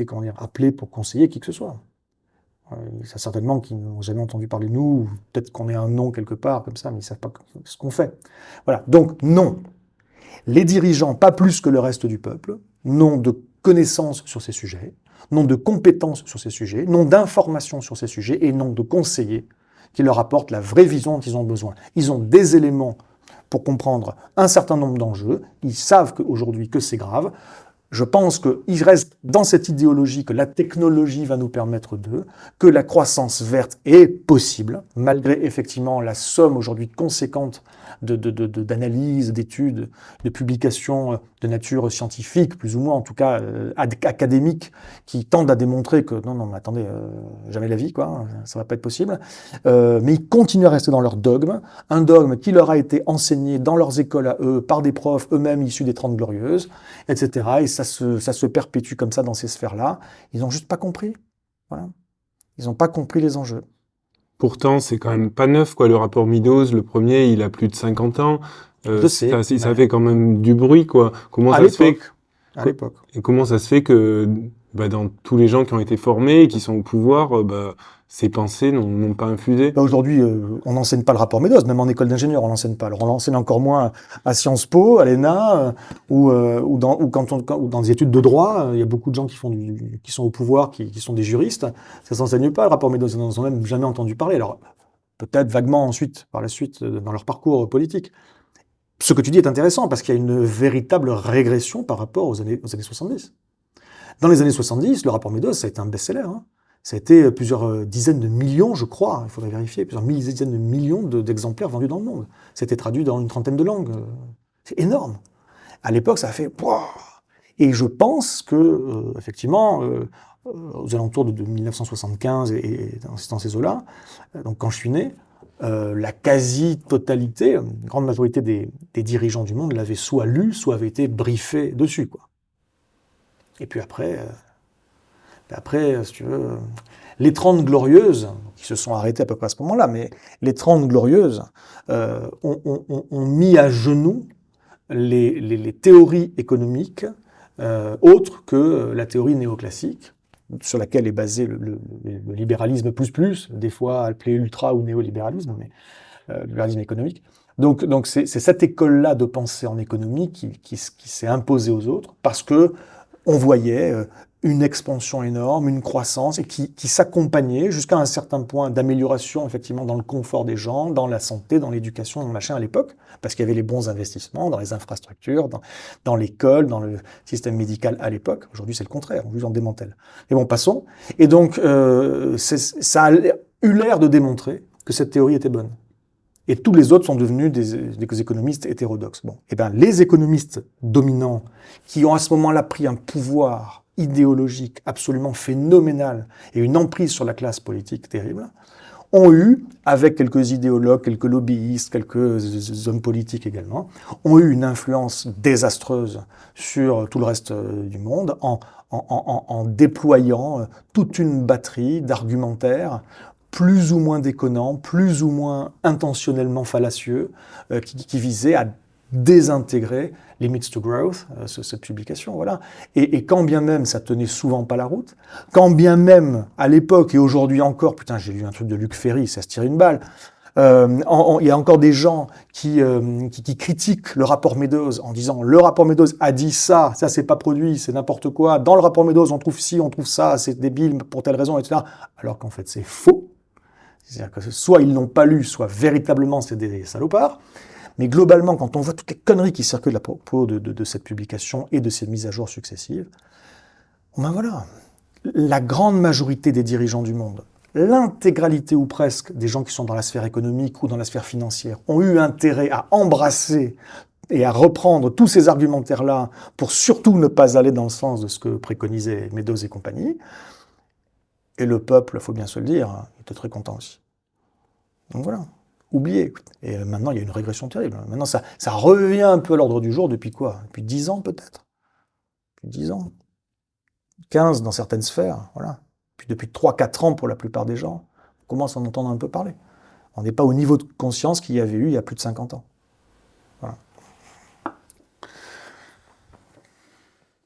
Speaker 2: comment dire, appelé pour conseiller qui que ce soit. C'est certainement qu'ils n'ont jamais entendu parler de nous, ou peut-être qu'on ait un nom quelque part, comme ça, mais ils ne savent pas ce qu'on fait. Voilà. Donc, non. Les dirigeants, pas plus que le reste du peuple, n'ont de connaissances sur ces sujets, n'ont de compétences sur ces sujets, n'ont d'informations sur ces sujets, et n'ont de conseillers qui leur apportent la vraie vision dont ils ont besoin. Ils ont des éléments pour comprendre un certain nombre d'enjeux, ils savent qu'aujourd'hui que c'est grave. Je pense qu'il reste dans cette idéologie que la technologie va nous permettre que la croissance verte est possible, malgré effectivement la somme aujourd'hui conséquente d'analyses, d'études, de publications de nature scientifique, plus ou moins en tout cas académique, qui tendent à démontrer que non, mais attendez, jamais la vie, quoi, ça va pas être possible. Mais ils continuent à rester dans leur dogme, un dogme qui leur a été enseigné dans leurs écoles à eux, par des profs eux-mêmes issus des 30 Glorieuses, etc. Et ça se perpétue comme ça dans ces sphères-là. Ils n'ont juste pas compris. Voilà. Ils n'ont pas compris les enjeux.
Speaker 1: Pourtant, c'est quand même pas neuf, quoi. Le rapport Meadows, le premier, il a plus de 50 ans.
Speaker 2: Je sais.
Speaker 1: Ça fait quand même du bruit, quoi. Comment ça se fait
Speaker 2: à l'époque.
Speaker 1: Et comment ça se fait que dans tous les gens qui ont été formés et qui sont au pouvoir, ces pensées n'ont pas infusé?
Speaker 2: Aujourd'hui, on n'enseigne pas le rapport Meadows, même en école d'ingénieur, on l'enseigne pas. Alors, on l'enseigne encore moins à Sciences Po, à l'ENA, ou dans des études de droit. Il y a beaucoup de gens qui sont au pouvoir, qui sont des juristes. Ça s'enseigne pas, le rapport Meadows. Ils n'en ont même jamais entendu parler. Alors, peut-être vaguement ensuite, par la suite, dans leur parcours politique. Ce que tu dis est intéressant, parce qu'il y a une véritable régression par rapport aux années 70. Dans les années 70, le rapport Meadows, ça a été un best-seller, hein. Ça a été plusieurs dizaines de millions, je crois, il faudrait vérifier, plusieurs dizaines de millions d'exemplaires vendus dans le monde. C'était traduit dans une trentaine de langues. C'est énorme. À l'époque, ça a fait... Et je pense que, effectivement, aux alentours de 1975 et dans ces eaux-là, donc quand je suis né, la quasi-totalité, une grande majorité des dirigeants du monde l'avaient soit lu, soit avaient été briefés dessus, quoi. Et puis après, si tu veux, les 30 Glorieuses, qui se sont arrêtées à peu près à ce moment-là, mais les 30 Glorieuses ont mis à genoux les théories économiques autres que la théorie néoclassique, sur laquelle est basé le libéralisme plus, des fois appelé ultra ou néolibéralisme, mais libéralisme économique. Donc c'est cette école-là de pensée en économie qui s'est imposée aux autres, parce que on voyait une expansion énorme, une croissance, et qui s'accompagnait jusqu'à un certain point d'amélioration, effectivement, dans le confort des gens, dans la santé, dans l'éducation, dans le machin à l'époque, parce qu'il y avait les bons investissements dans les infrastructures, dans l'école, dans le système médical à l'époque. Aujourd'hui, c'est le contraire, on en démantèle. Mais bon, passons. Et donc, ça a eu l'air de démontrer que cette théorie était bonne. Et tous les autres sont devenus des économistes hétérodoxes. Bon, et bien, les économistes dominants, qui ont à ce moment-là pris un pouvoir idéologique absolument phénoménal et une emprise sur la classe politique terrible, ont eu, avec quelques idéologues, quelques lobbyistes, quelques hommes politiques également, ont eu une influence désastreuse sur tout le reste du monde en déployant toute une batterie d'argumentaires plus ou moins déconnants, plus ou moins intentionnellement fallacieux, qui visaient à désintégrer Limits to Growth, cette publication, voilà. Et quand bien même ça tenait souvent pas la route, quand bien même à l'époque et aujourd'hui encore, putain, j'ai lu un truc de Luc Ferry, ça se tire une balle, Il y a encore des gens qui critiquent le rapport Meadows en disant le rapport Meadows a dit ça c'est pas produit, c'est n'importe quoi. Dans le rapport Meadows, on trouve ci, on trouve ça, c'est débile pour telle raison, etc. Alors qu'en fait, c'est faux. C'est-à-dire que soit ils l'ont pas lu, soit véritablement c'est des salopards. Mais globalement, quand on voit toutes les conneries qui circulent à propos de cette publication et de ces mises à jour successives, ben voilà, la grande majorité des dirigeants du monde, l'intégralité ou presque des gens qui sont dans la sphère économique ou dans la sphère financière ont eu intérêt à embrasser et à reprendre tous ces argumentaires-là pour surtout ne pas aller dans le sens de ce que préconisaient Meadows et compagnie. Et le peuple, il faut bien se le dire, il était très content aussi. Donc voilà, oubliez. Et maintenant, il y a une régression terrible. Maintenant, ça revient un peu à l'ordre du jour depuis quoi? Depuis 10 ans peut-être? Depuis 10 ans. 15 dans certaines sphères, voilà. Puis depuis 3-4 ans pour la plupart des gens, on commence à en entendre un peu parler. On n'est pas au niveau de conscience qu'il y avait eu il y a plus de 50 ans. Voilà.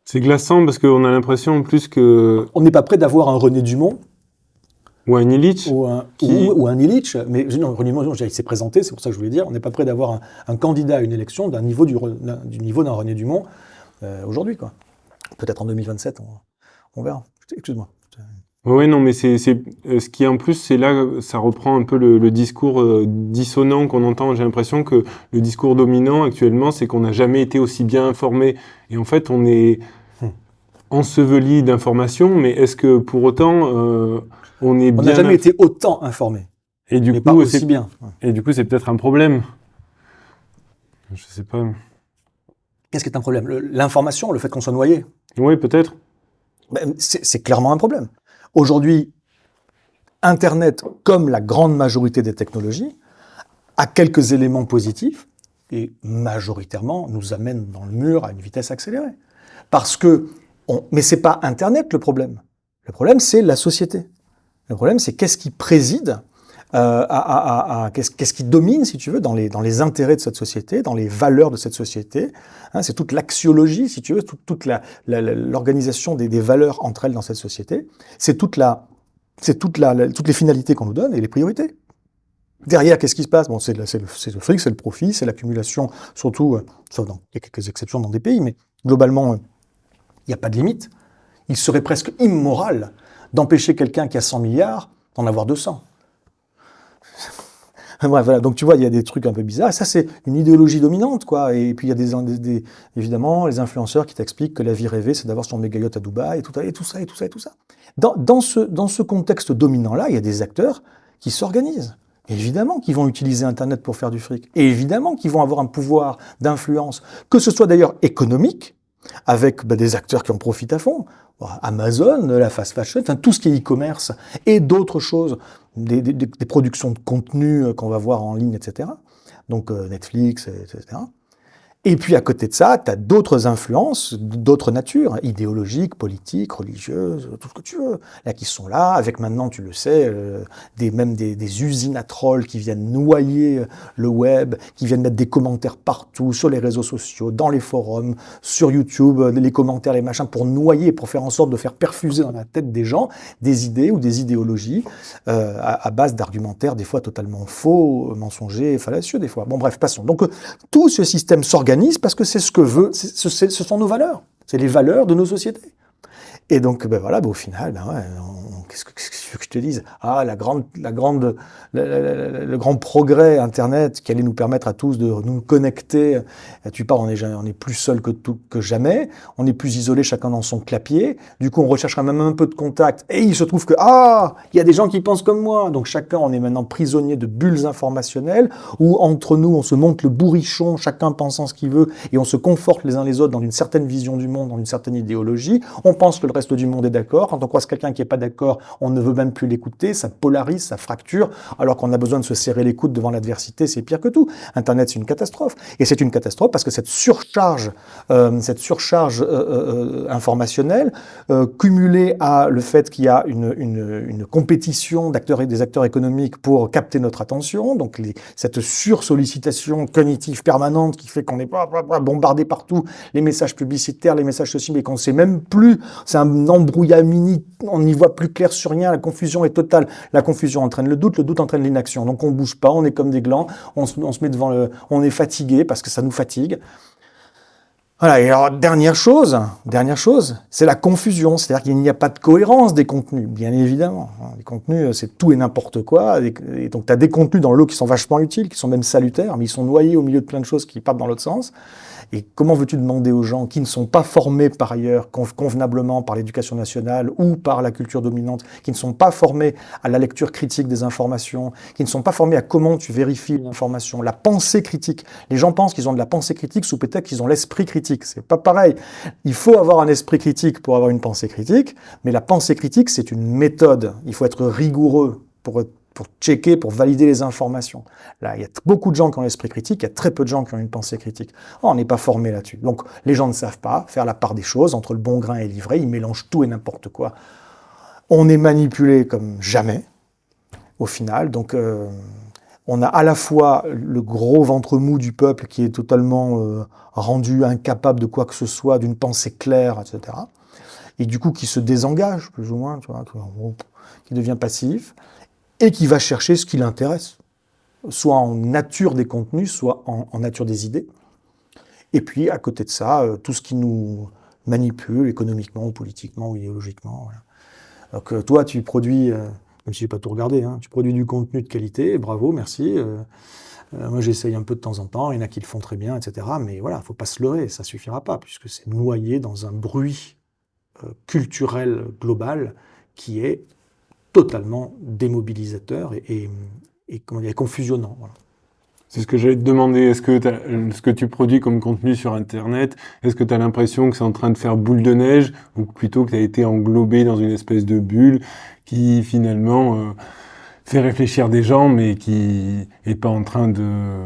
Speaker 1: C'est glaçant parce qu'on a l'impression en plus que...
Speaker 2: On n'est pas prêt d'avoir un René Dumont.
Speaker 1: Ou un Illich.
Speaker 2: Ou un Illich. Mais non, René Dumont, il s'est présenté, c'est pour ça que je voulais dire, on n'est pas prêt d'avoir un candidat à une élection du niveau d'un René Dumont aujourd'hui, quoi. Peut-être en 2027, on verra. Excuse-moi.
Speaker 1: Oui, non, mais c'est ce qui en plus, c'est là, ça reprend un peu le discours dissonant qu'on entend. J'ai l'impression que le discours dominant actuellement, c'est qu'on n'a jamais été aussi bien informé. Et en fait, on est enseveli d'informations, mais est-ce que pour autant, on est bien...
Speaker 2: On n'a jamais été autant informé.
Speaker 1: Et du
Speaker 2: mais
Speaker 1: coup,
Speaker 2: pas aussi bien.
Speaker 1: Et du coup, c'est peut-être un problème. Je sais pas.
Speaker 2: Qu'est-ce qui est un problème? L'information, le fait qu'on soit noyé?
Speaker 1: Oui, peut-être.
Speaker 2: Ben, c'est clairement un problème. Aujourd'hui, Internet, comme la grande majorité des technologies, a quelques éléments positifs et majoritairement nous amène dans le mur à une vitesse accélérée. Mais c'est pas Internet le problème. Le problème, c'est la société. Le problème, c'est qu'est-ce qui préside qu'est-ce qui domine, si tu veux, dans les intérêts de cette société, dans les valeurs de cette société. Hein, c'est toute l'axiologie, si tu veux, toute l'organisation des valeurs entre elles dans cette société. C'est toutes les finalités qu'on nous donne et les priorités. Derrière, qu'est-ce qui se passe? Bon, c'est le fric, c'est le profit, c'est l'accumulation, surtout, sauf il y a quelques exceptions dans des pays, mais globalement, il n'y a pas de limite. Il serait presque immoral d'empêcher quelqu'un qui a 100 milliards d'en avoir 200. Bref, voilà. Donc tu vois, il y a des trucs un peu bizarres. Ça, c'est une idéologie dominante, quoi. Et puis il y a évidemment les influenceurs qui t'expliquent que la vie rêvée, c'est d'avoir son méga yacht à Dubaï, et tout ça. Dans ce contexte dominant-là, il y a des acteurs qui s'organisent. Évidemment qu'ils vont utiliser Internet pour faire du fric. Et évidemment qu'ils vont avoir un pouvoir d'influence, que ce soit d'ailleurs économique, avec des acteurs qui en profitent à fond. Amazon, la fast fashion, enfin tout ce qui est e-commerce et d'autres choses, des productions de contenu qu'on va voir en ligne, etc. Donc Netflix, etc. Et puis à côté de ça, tu as d'autres influences, d'autres natures, idéologiques, politiques, religieuses, tout ce que tu veux, là qui sont là, avec maintenant, tu le sais, même des usines à trolls qui viennent noyer le web, qui viennent mettre des commentaires partout, sur les réseaux sociaux, dans les forums, sur YouTube, les commentaires, les machins, pour noyer, pour faire en sorte de faire perfuser dans la tête des gens des idées ou des idéologies à base d'argumentaires, des fois totalement faux, mensongers, fallacieux, des fois. Bon bref, passons. Donc tout ce système s'organise parce que c'est ce que veut, ce sont nos valeurs. C'est les valeurs de nos sociétés. Et donc, au final, qu'est-ce que tu veux que je te dise? Ah, le grand progrès Internet qui allait nous permettre à tous de nous connecter. Tu parles, on est plus seul que jamais. On est plus isolé, chacun dans son clapier. Du coup, on recherchera même un peu de contact. Et il se trouve que, il y a des gens qui pensent comme moi. Donc, chacun, on est maintenant prisonnier de bulles informationnelles où, entre nous, on se monte le bourrichon, chacun pensant ce qu'il veut et on se conforte les uns les autres dans une certaine vision du monde, dans une certaine idéologie. On pense que le reste du monde est d'accord. Quand on croise quelqu'un qui n'est pas d'accord, on ne veut même plus l'écouter, ça polarise, ça fracture, alors qu'on a besoin de se serrer les coudes devant l'adversité, c'est pire que tout. Internet, c'est une catastrophe. Et c'est une catastrophe parce que cette surcharge informationnelle, cumulée à le fait qu'il y a une compétition des acteurs économiques pour capter notre attention, donc cette sursollicitation cognitive permanente qui fait qu'on est bombardé partout, les messages publicitaires, les messages sociaux, mais qu'on ne sait même plus, c'est un embrouillamini, on n'y voit plus clair clair sur rien, la confusion est totale. La confusion entraîne le doute entraîne l'inaction. Donc on bouge pas, on est comme des glands, on se met devant on est fatigué parce que ça nous fatigue. Voilà, et alors dernière chose, c'est la confusion, c'est-à-dire qu'il n'y a pas de cohérence des contenus, bien évidemment. Les contenus, c'est tout et n'importe quoi, et donc tu as des contenus dans l'eau qui sont vachement utiles, qui sont même salutaires, mais ils sont noyés au milieu de plein de choses qui partent dans l'autre sens. Et comment veux-tu demander aux gens qui ne sont pas formés par ailleurs convenablement par l'éducation nationale ou par la culture dominante, qui ne sont pas formés à la lecture critique des informations, qui ne sont pas formés à comment tu vérifies une information, la pensée critique. Les gens pensent qu'ils ont de la pensée critique sous prétexte qu'ils ont l'esprit critique. C'est pas pareil. Il faut avoir un esprit critique pour avoir une pensée critique, mais la pensée critique, c'est une méthode. Il faut être rigoureux pour checker, pour valider les informations. Là, il y a beaucoup de gens qui ont l'esprit critique, il y a très peu de gens qui ont une pensée critique. Oh, on n'est pas formé là-dessus. Donc, les gens ne savent pas faire la part des choses entre le bon grain et l'ivraie, ils mélangent tout et n'importe quoi. On est manipulé comme jamais, au final. Donc, on a à la fois le gros ventre mou du peuple qui est totalement rendu incapable de quoi que ce soit, d'une pensée claire, etc. Et du coup, qui se désengage, plus ou moins, tu vois, qui devient passif, et qui va chercher ce qui l'intéresse, soit en nature des contenus, soit en nature des idées. Et puis, à côté de ça, tout ce qui nous manipule économiquement, ou politiquement, ou idéologiquement. Voilà. Donc, toi, tu produis, même si j'ai pas tout regardé, hein, tu produis du contenu de qualité, bravo, merci. Moi, j'essaye un peu de temps en temps, il y en a qui le font très bien, etc. Mais voilà, faut pas se leurrer, ça suffira pas, puisque c'est noyé dans un bruit culturel global qui est totalement démobilisateur et comment dire, confusionnant. Voilà.
Speaker 1: C'est ce que j'allais te demander. Est-ce que ce que tu produis comme contenu sur Internet, est-ce que tu as l'impression que c'est en train de faire boule de neige ou plutôt que tu as été englobé dans une espèce de bulle qui finalement fait réfléchir des gens mais qui est pas en train de...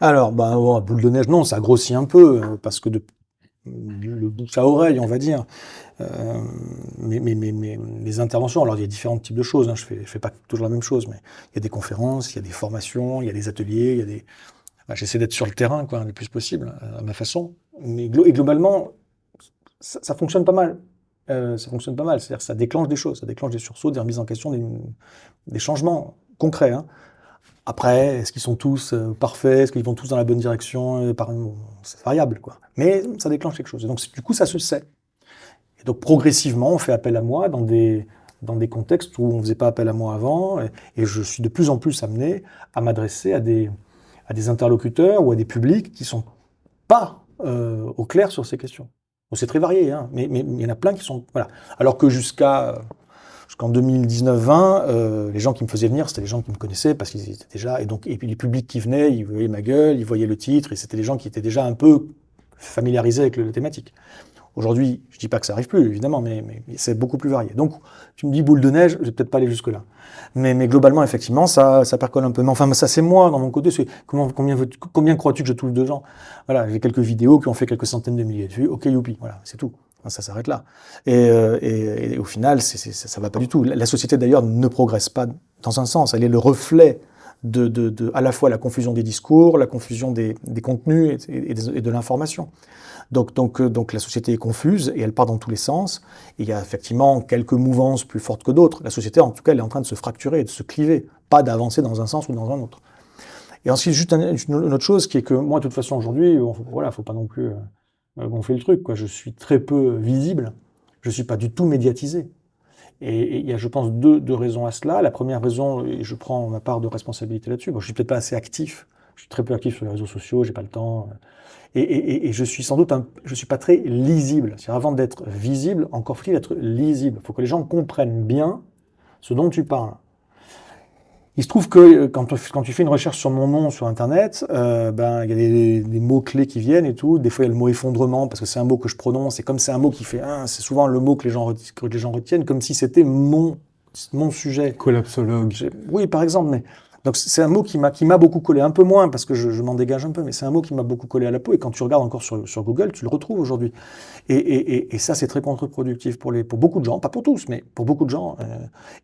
Speaker 2: Alors, boule de neige, non, ça grossit un peu parce que le bouche à oreille, on va dire. Mes interventions, alors il y a différents types de choses, hein, je fais pas toujours la même chose, mais il y a des conférences, il y a des formations, il y a des ateliers, il y a des... j'essaie d'être sur le terrain, quoi, le plus possible, à ma façon. Et globalement, ça fonctionne pas mal. Ça fonctionne pas mal, c'est-à-dire que ça déclenche des choses, ça déclenche des sursauts, des remises en question, des changements concrets. Hein. Après, est-ce qu'ils sont tous parfaits? Est-ce qu'ils vont tous dans la bonne direction? C'est variable, quoi. Mais ça déclenche quelque chose. Et donc, du coup, ça se sait. Et donc, progressivement, on fait appel à moi dans des contextes où on ne faisait pas appel à moi avant. Et je suis de plus en plus amené à m'adresser à des interlocuteurs ou à des publics qui ne sont pas au clair sur ces questions. Bon, c'est très varié, hein, mais il y en a plein qui sont... Voilà. Alors que jusqu'en 2019-20, les gens qui me faisaient venir, c'était les gens qui me connaissaient parce qu'ils étaient déjà... Et puis les publics qui venaient, ils voyaient ma gueule, ils voyaient le titre, et c'était des gens qui étaient déjà un peu familiarisés avec la thématique. Aujourd'hui, je ne dis pas que ça n'arrive plus, évidemment, mais c'est beaucoup plus varié. Donc, tu me dis boule de neige, je ne vais peut-être pas aller jusque-là. Mais globalement, effectivement, ça percole un peu. Mais enfin, ça, c'est moi, dans mon côté. Combien crois-tu que je touche de gens? Voilà, j'ai quelques vidéos qui ont fait quelques centaines de milliers de vues. Ok, youpi, voilà, c'est tout. Enfin, ça s'arrête là. Et au final, ça ne va pas du tout. La société, d'ailleurs, ne progresse pas dans un sens. Elle est le reflet de à la fois la confusion des discours, la confusion des contenus et de l'information. Donc la société est confuse et elle part dans tous les sens. Et il y a effectivement quelques mouvances plus fortes que d'autres. La société, en tout cas, elle est en train de se fracturer, de se cliver, pas d'avancer dans un sens ou dans un autre. Et ensuite, juste une autre chose qui est que moi, de toute façon, aujourd'hui, voilà, faut pas non plus gonfler le truc, quoi. Je suis très peu visible. Je suis pas du tout médiatisé. Et il y a, je pense, deux raisons à cela. La première raison, et je prends ma part de responsabilité là-dessus, je suis peut-être pas assez actif. Je suis très peu actif sur les réseaux sociaux, j'ai pas le temps. Et je suis sans doute je suis pas très lisible. C'est-à-dire, avant d'être visible, encore faut-il être lisible. Il faut que les gens comprennent bien ce dont tu parles. Il se trouve que quand tu fais une recherche sur mon nom sur Internet, il y a des mots-clés qui viennent et tout. Des fois, il y a le mot effondrement, parce que c'est un mot que je prononce. Et comme c'est un mot qui fait c'est souvent le mot que les gens retiennent, comme si c'était mon sujet.
Speaker 1: Collapsologue.
Speaker 2: Oui, par exemple, mais... Donc c'est un mot qui m'a beaucoup collé, un peu moins parce que je m'en dégage un peu, mais c'est un mot qui m'a beaucoup collé à la peau et quand tu regardes encore sur Google, tu le retrouves aujourd'hui. Et ça c'est très contre-productif pour beaucoup de gens, pas pour tous, mais pour beaucoup de gens.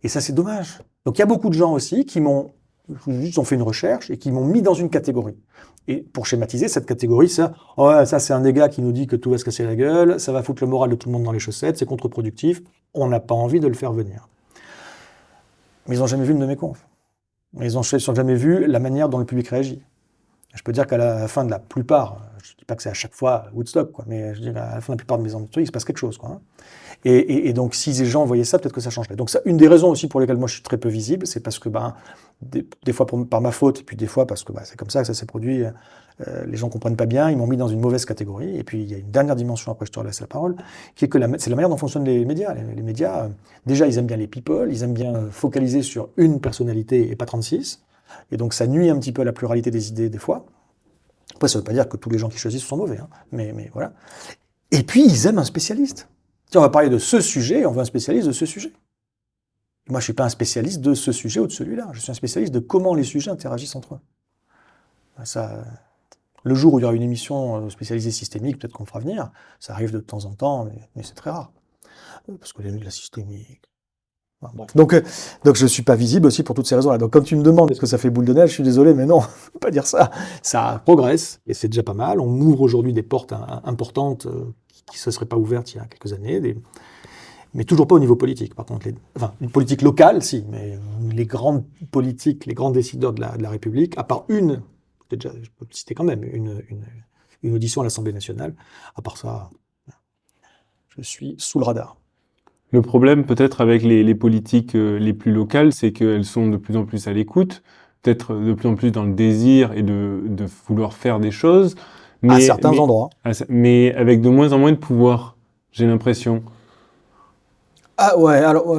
Speaker 2: Et ça c'est dommage. Donc il y a beaucoup de gens aussi qui m'ont Ils ont fait une recherche et qui m'ont mis dans une catégorie. Et pour schématiser, cette catégorie, ça c'est un des gars qui nous dit que tout va se casser la gueule, ça va foutre le moral de tout le monde dans les chaussettes, c'est contre-productif, on n'a pas envie de le faire venir. Mais ils n'ont jamais vu une de mes confs. Ils n'ont jamais vu la manière dont le public réagit. Je peux dire qu'à la fin de la plupart, je ne dis pas que c'est à chaque fois Woodstock, quoi, mais je dis à la fin de la plupart de mes entretiens, il se passe quelque chose, quoi, hein. Et donc, si les gens voyaient ça, peut-être que ça changerait. Donc, ça, une des raisons aussi pour lesquelles moi je suis très peu visible, c'est parce que, des fois par ma faute, et puis des fois parce que c'est comme ça que ça s'est produit, les gens comprennent pas bien, ils m'ont mis dans une mauvaise catégorie. Et puis, il y a une dernière dimension, après je te laisse la parole, qui est que c'est la manière dont fonctionnent les médias. Les médias, déjà, ils aiment bien les people, ils aiment bien focaliser sur une personnalité et pas 36. Et donc, ça nuit un petit peu à la pluralité des idées, des fois. Après, ça ne veut pas dire que tous les gens qui choisissent sont mauvais, hein, mais voilà. Et puis, ils aiment un spécialiste. Tiens, on va parler de ce sujet, on veut un spécialiste de ce sujet. Moi, je ne suis pas un spécialiste de ce sujet ou de celui-là. Je suis un spécialiste de comment les sujets interagissent entre eux. Ça, le jour où il y aura une émission spécialisée systémique, peut-être qu'on fera venir. Ça arrive de temps en temps, mais c'est très rare. Parce que la systémique... Donc je ne suis pas visible aussi pour toutes ces raisons-là. Donc quand tu me demandes est-ce que ça fait boule de neige, je suis désolé, mais non, on ne peut pas dire ça. Ça progresse, et c'est déjà pas mal. On ouvre aujourd'hui des portes importantes qui ne se seraient pas ouvertes il y a quelques années, mais toujours pas au niveau politique. Par contre, une politique locale, si, mais les grandes politiques, les grands décideurs de la République, à part je peux citer quand même, une audition à l'Assemblée nationale, à part ça, je suis sous le radar.
Speaker 1: Le problème peut-être avec les politiques les plus locales, c'est qu'elles sont de plus en plus à l'écoute, peut-être de plus en plus dans le désir et de vouloir faire des choses.
Speaker 2: À certains endroits.
Speaker 1: Mais avec de moins en moins de pouvoir, j'ai l'impression.
Speaker 2: Ah ouais, alors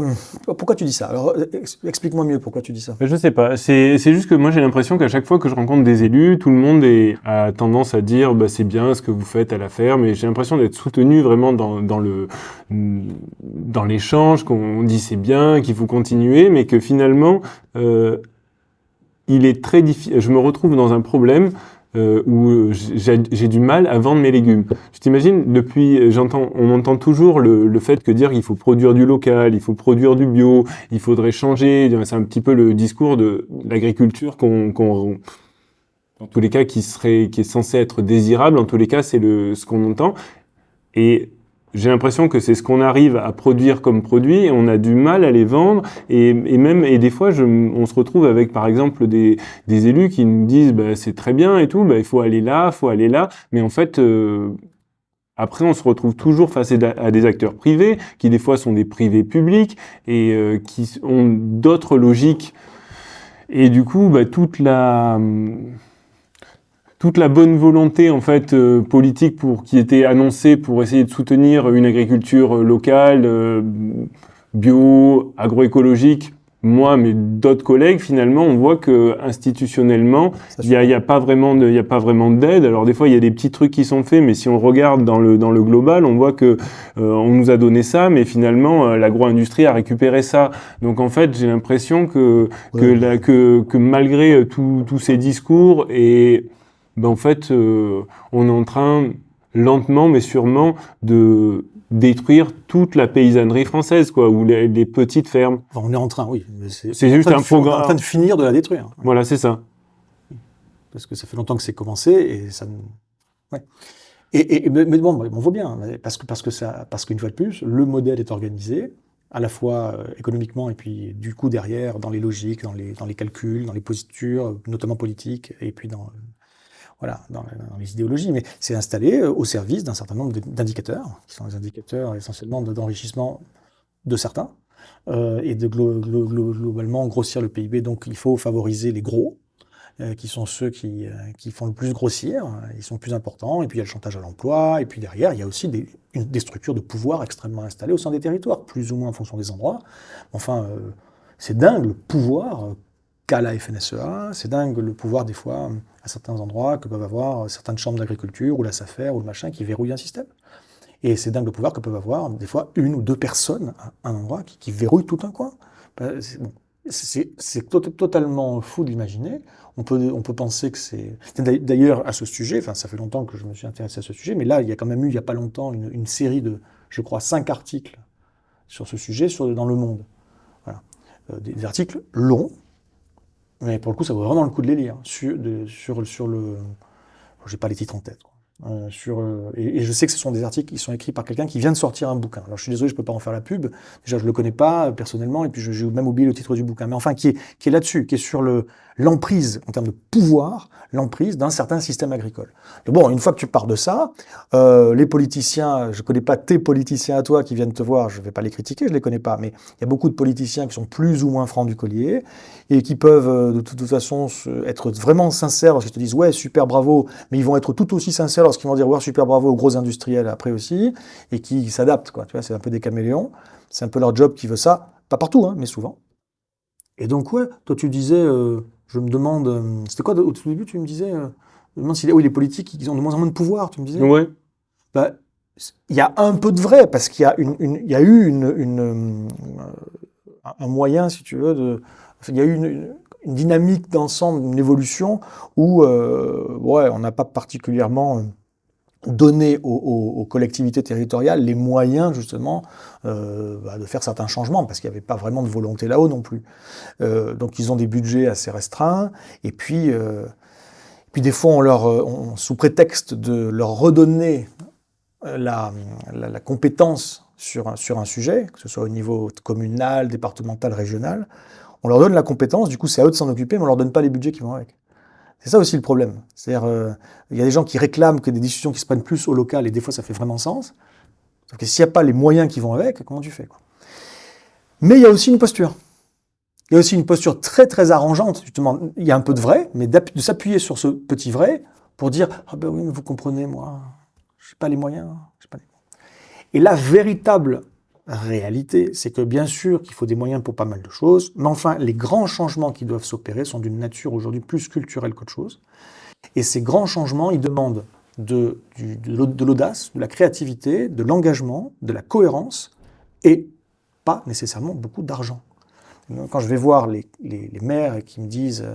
Speaker 2: pourquoi tu dis ça? Alors explique-moi mieux pourquoi tu dis ça.
Speaker 1: Je sais pas, c'est juste que moi j'ai l'impression qu'à chaque fois que je rencontre des élus, tout le monde a tendance à dire c'est bien ce que vous faites à la ferme, mais j'ai l'impression d'être soutenu vraiment dans l'échange, qu'on dit c'est bien, qu'il faut continuer, mais que finalement il est très difficile. Je me retrouve dans un problème où j'ai du mal à vendre mes légumes. Tu t'imagines, on entend toujours le fait que dire qu'il faut produire du local, il faut produire du bio, il faudrait changer. C'est un petit peu le discours de l'agriculture dans tous les cas qui est censé être désirable. En tous les cas, c'est ce qu'on entend. Et j'ai l'impression que c'est ce qu'on arrive à produire comme produit et on a du mal à les vendre et des fois on se retrouve avec par exemple des élus qui nous disent c'est très bien et tout, il faut aller là, mais en fait après on se retrouve toujours face à des acteurs privés qui des fois sont des privés publics et qui ont d'autres logiques et du coup toute la bonne volonté en fait politique qui était annoncée pour essayer de soutenir une agriculture locale, bio, agroécologique, moi mais d'autres collègues finalement on voit que institutionnellement il y a pas vraiment d'aide. Alors des fois il y a des petits trucs qui sont faits, mais si on regarde dans le global, on voit que on nous a donné ça, mais finalement l'agro-industrie a récupéré ça. Donc en fait j'ai l'impression que malgré tous ces discours en fait, on est en train, lentement mais sûrement, de détruire toute la paysannerie française, quoi, ou les petites fermes.
Speaker 2: Enfin, on est en train, oui.
Speaker 1: C'est juste un programme.
Speaker 2: On est en train de finir de la détruire.
Speaker 1: Voilà, c'est ça.
Speaker 2: Parce que ça fait longtemps que c'est commencé et ça. Ouais. Mais bon, on voit bien, parce qu'une fois de plus, le modèle est organisé, à la fois économiquement et puis du coup derrière, dans les logiques, dans les calculs, dans les postures, notamment politiques, et puis dans les idéologies, mais c'est installé au service d'un certain nombre d'indicateurs, qui sont les indicateurs essentiellement d'enrichissement de certains, et de globalement grossir le PIB. Donc il faut favoriser les gros, qui sont ceux qui font le plus grossir, ils sont plus importants, et puis il y a le chantage à l'emploi, et puis derrière il y a aussi des structures de pouvoir extrêmement installées au sein des territoires, plus ou moins en fonction des endroits. Enfin, c'est dingue le pouvoir qu'a la FNSEA, c'est dingue le pouvoir des fois à certains endroits que peuvent avoir certaines chambres d'agriculture ou la SAFER ou le machin qui verrouillent un système. Et c'est dingue le pouvoir que peuvent avoir des fois une ou deux personnes à un endroit qui verrouillent tout un coin. C'est totalement fou de l'imaginer. On peut penser que c'est... D'ailleurs, à ce sujet, ça fait longtemps que je me suis intéressé à ce sujet, mais là, il y a quand même eu, il n'y a pas longtemps, une série de, je crois, 5 articles sur ce sujet dans Le Monde. Voilà. Des articles longs, Mais pour le coup, ça vaut vraiment le coup de les lire. Sur le... J'ai pas les titres en tête, quoi. Et je sais que ce sont des articles qui sont écrits par quelqu'un qui vient de sortir un bouquin. Alors je suis désolé, je peux pas en faire la pub. Déjà, je le connais pas personnellement, et puis j'ai même oublié le titre du bouquin. Mais enfin, qui est là-dessus, qui est sur l'emprise, en termes de pouvoir, l'emprise d'un certain système agricole. Donc bon, une fois que tu pars de ça, les politiciens, je connais pas tes politiciens à toi qui viennent te voir, je vais pas les critiquer, je les connais pas, mais il y a beaucoup de politiciens qui sont plus ou moins francs du collier, et qui peuvent de toute façon être vraiment sincères lorsqu'ils te disent ouais, super, bravo, mais ils vont être tout aussi sincères lorsqu'ils vont dire ouais, super, bravo aux gros industriels après aussi, et qui s'adaptent, quoi. Tu vois, c'est un peu des caméléons, c'est un peu leur job qui veut ça, pas partout, hein, mais souvent. Et donc ouais, toi tu disais, je me demande, c'était quoi au tout début, tu me disais, je me demande si les politiques, ils ont de moins en moins de pouvoir, tu me disais?
Speaker 1: Ouais.
Speaker 2: Bah, il y a un peu de vrai, parce qu'il y a il y a eu un moyen, si tu veux, il y a eu une dynamique d'ensemble, une évolution où ouais, on n'a pas particulièrement donné aux collectivités territoriales les moyens justement de faire certains changements, parce qu'il n'y avait pas vraiment de volonté là-haut non plus. Donc ils ont des budgets assez restreints, et puis des fois sous prétexte de leur redonner la compétence sur un sujet, que ce soit au niveau communal, départemental, régional, on leur donne la compétence, du coup c'est à eux de s'en occuper, mais on leur donne pas les budgets qui vont avec. C'est ça aussi le problème. C'est-à-dire, il y a des gens qui réclament que des décisions qui se prennent plus au local, et des fois ça fait vraiment sens. Sauf que s'il n'y a pas les moyens qui vont avec, comment tu fais, quoi. Mais il y a aussi une posture. Il y a aussi une posture très très arrangeante, justement. Il y a un peu de vrai, mais de s'appuyer sur ce petit vrai pour dire ah ben oui, mais vous comprenez, moi, je n'ai pas les moyens. Et la véritable réalité, c'est que bien sûr qu'il faut des moyens pour pas mal de choses, mais enfin, les grands changements qui doivent s'opérer sont d'une nature aujourd'hui plus culturelle qu'autre chose. Et ces grands changements, ils demandent de l'audace, de la créativité, de l'engagement, de la cohérence, et pas nécessairement beaucoup d'argent. Quand je vais voir les maires qui me disent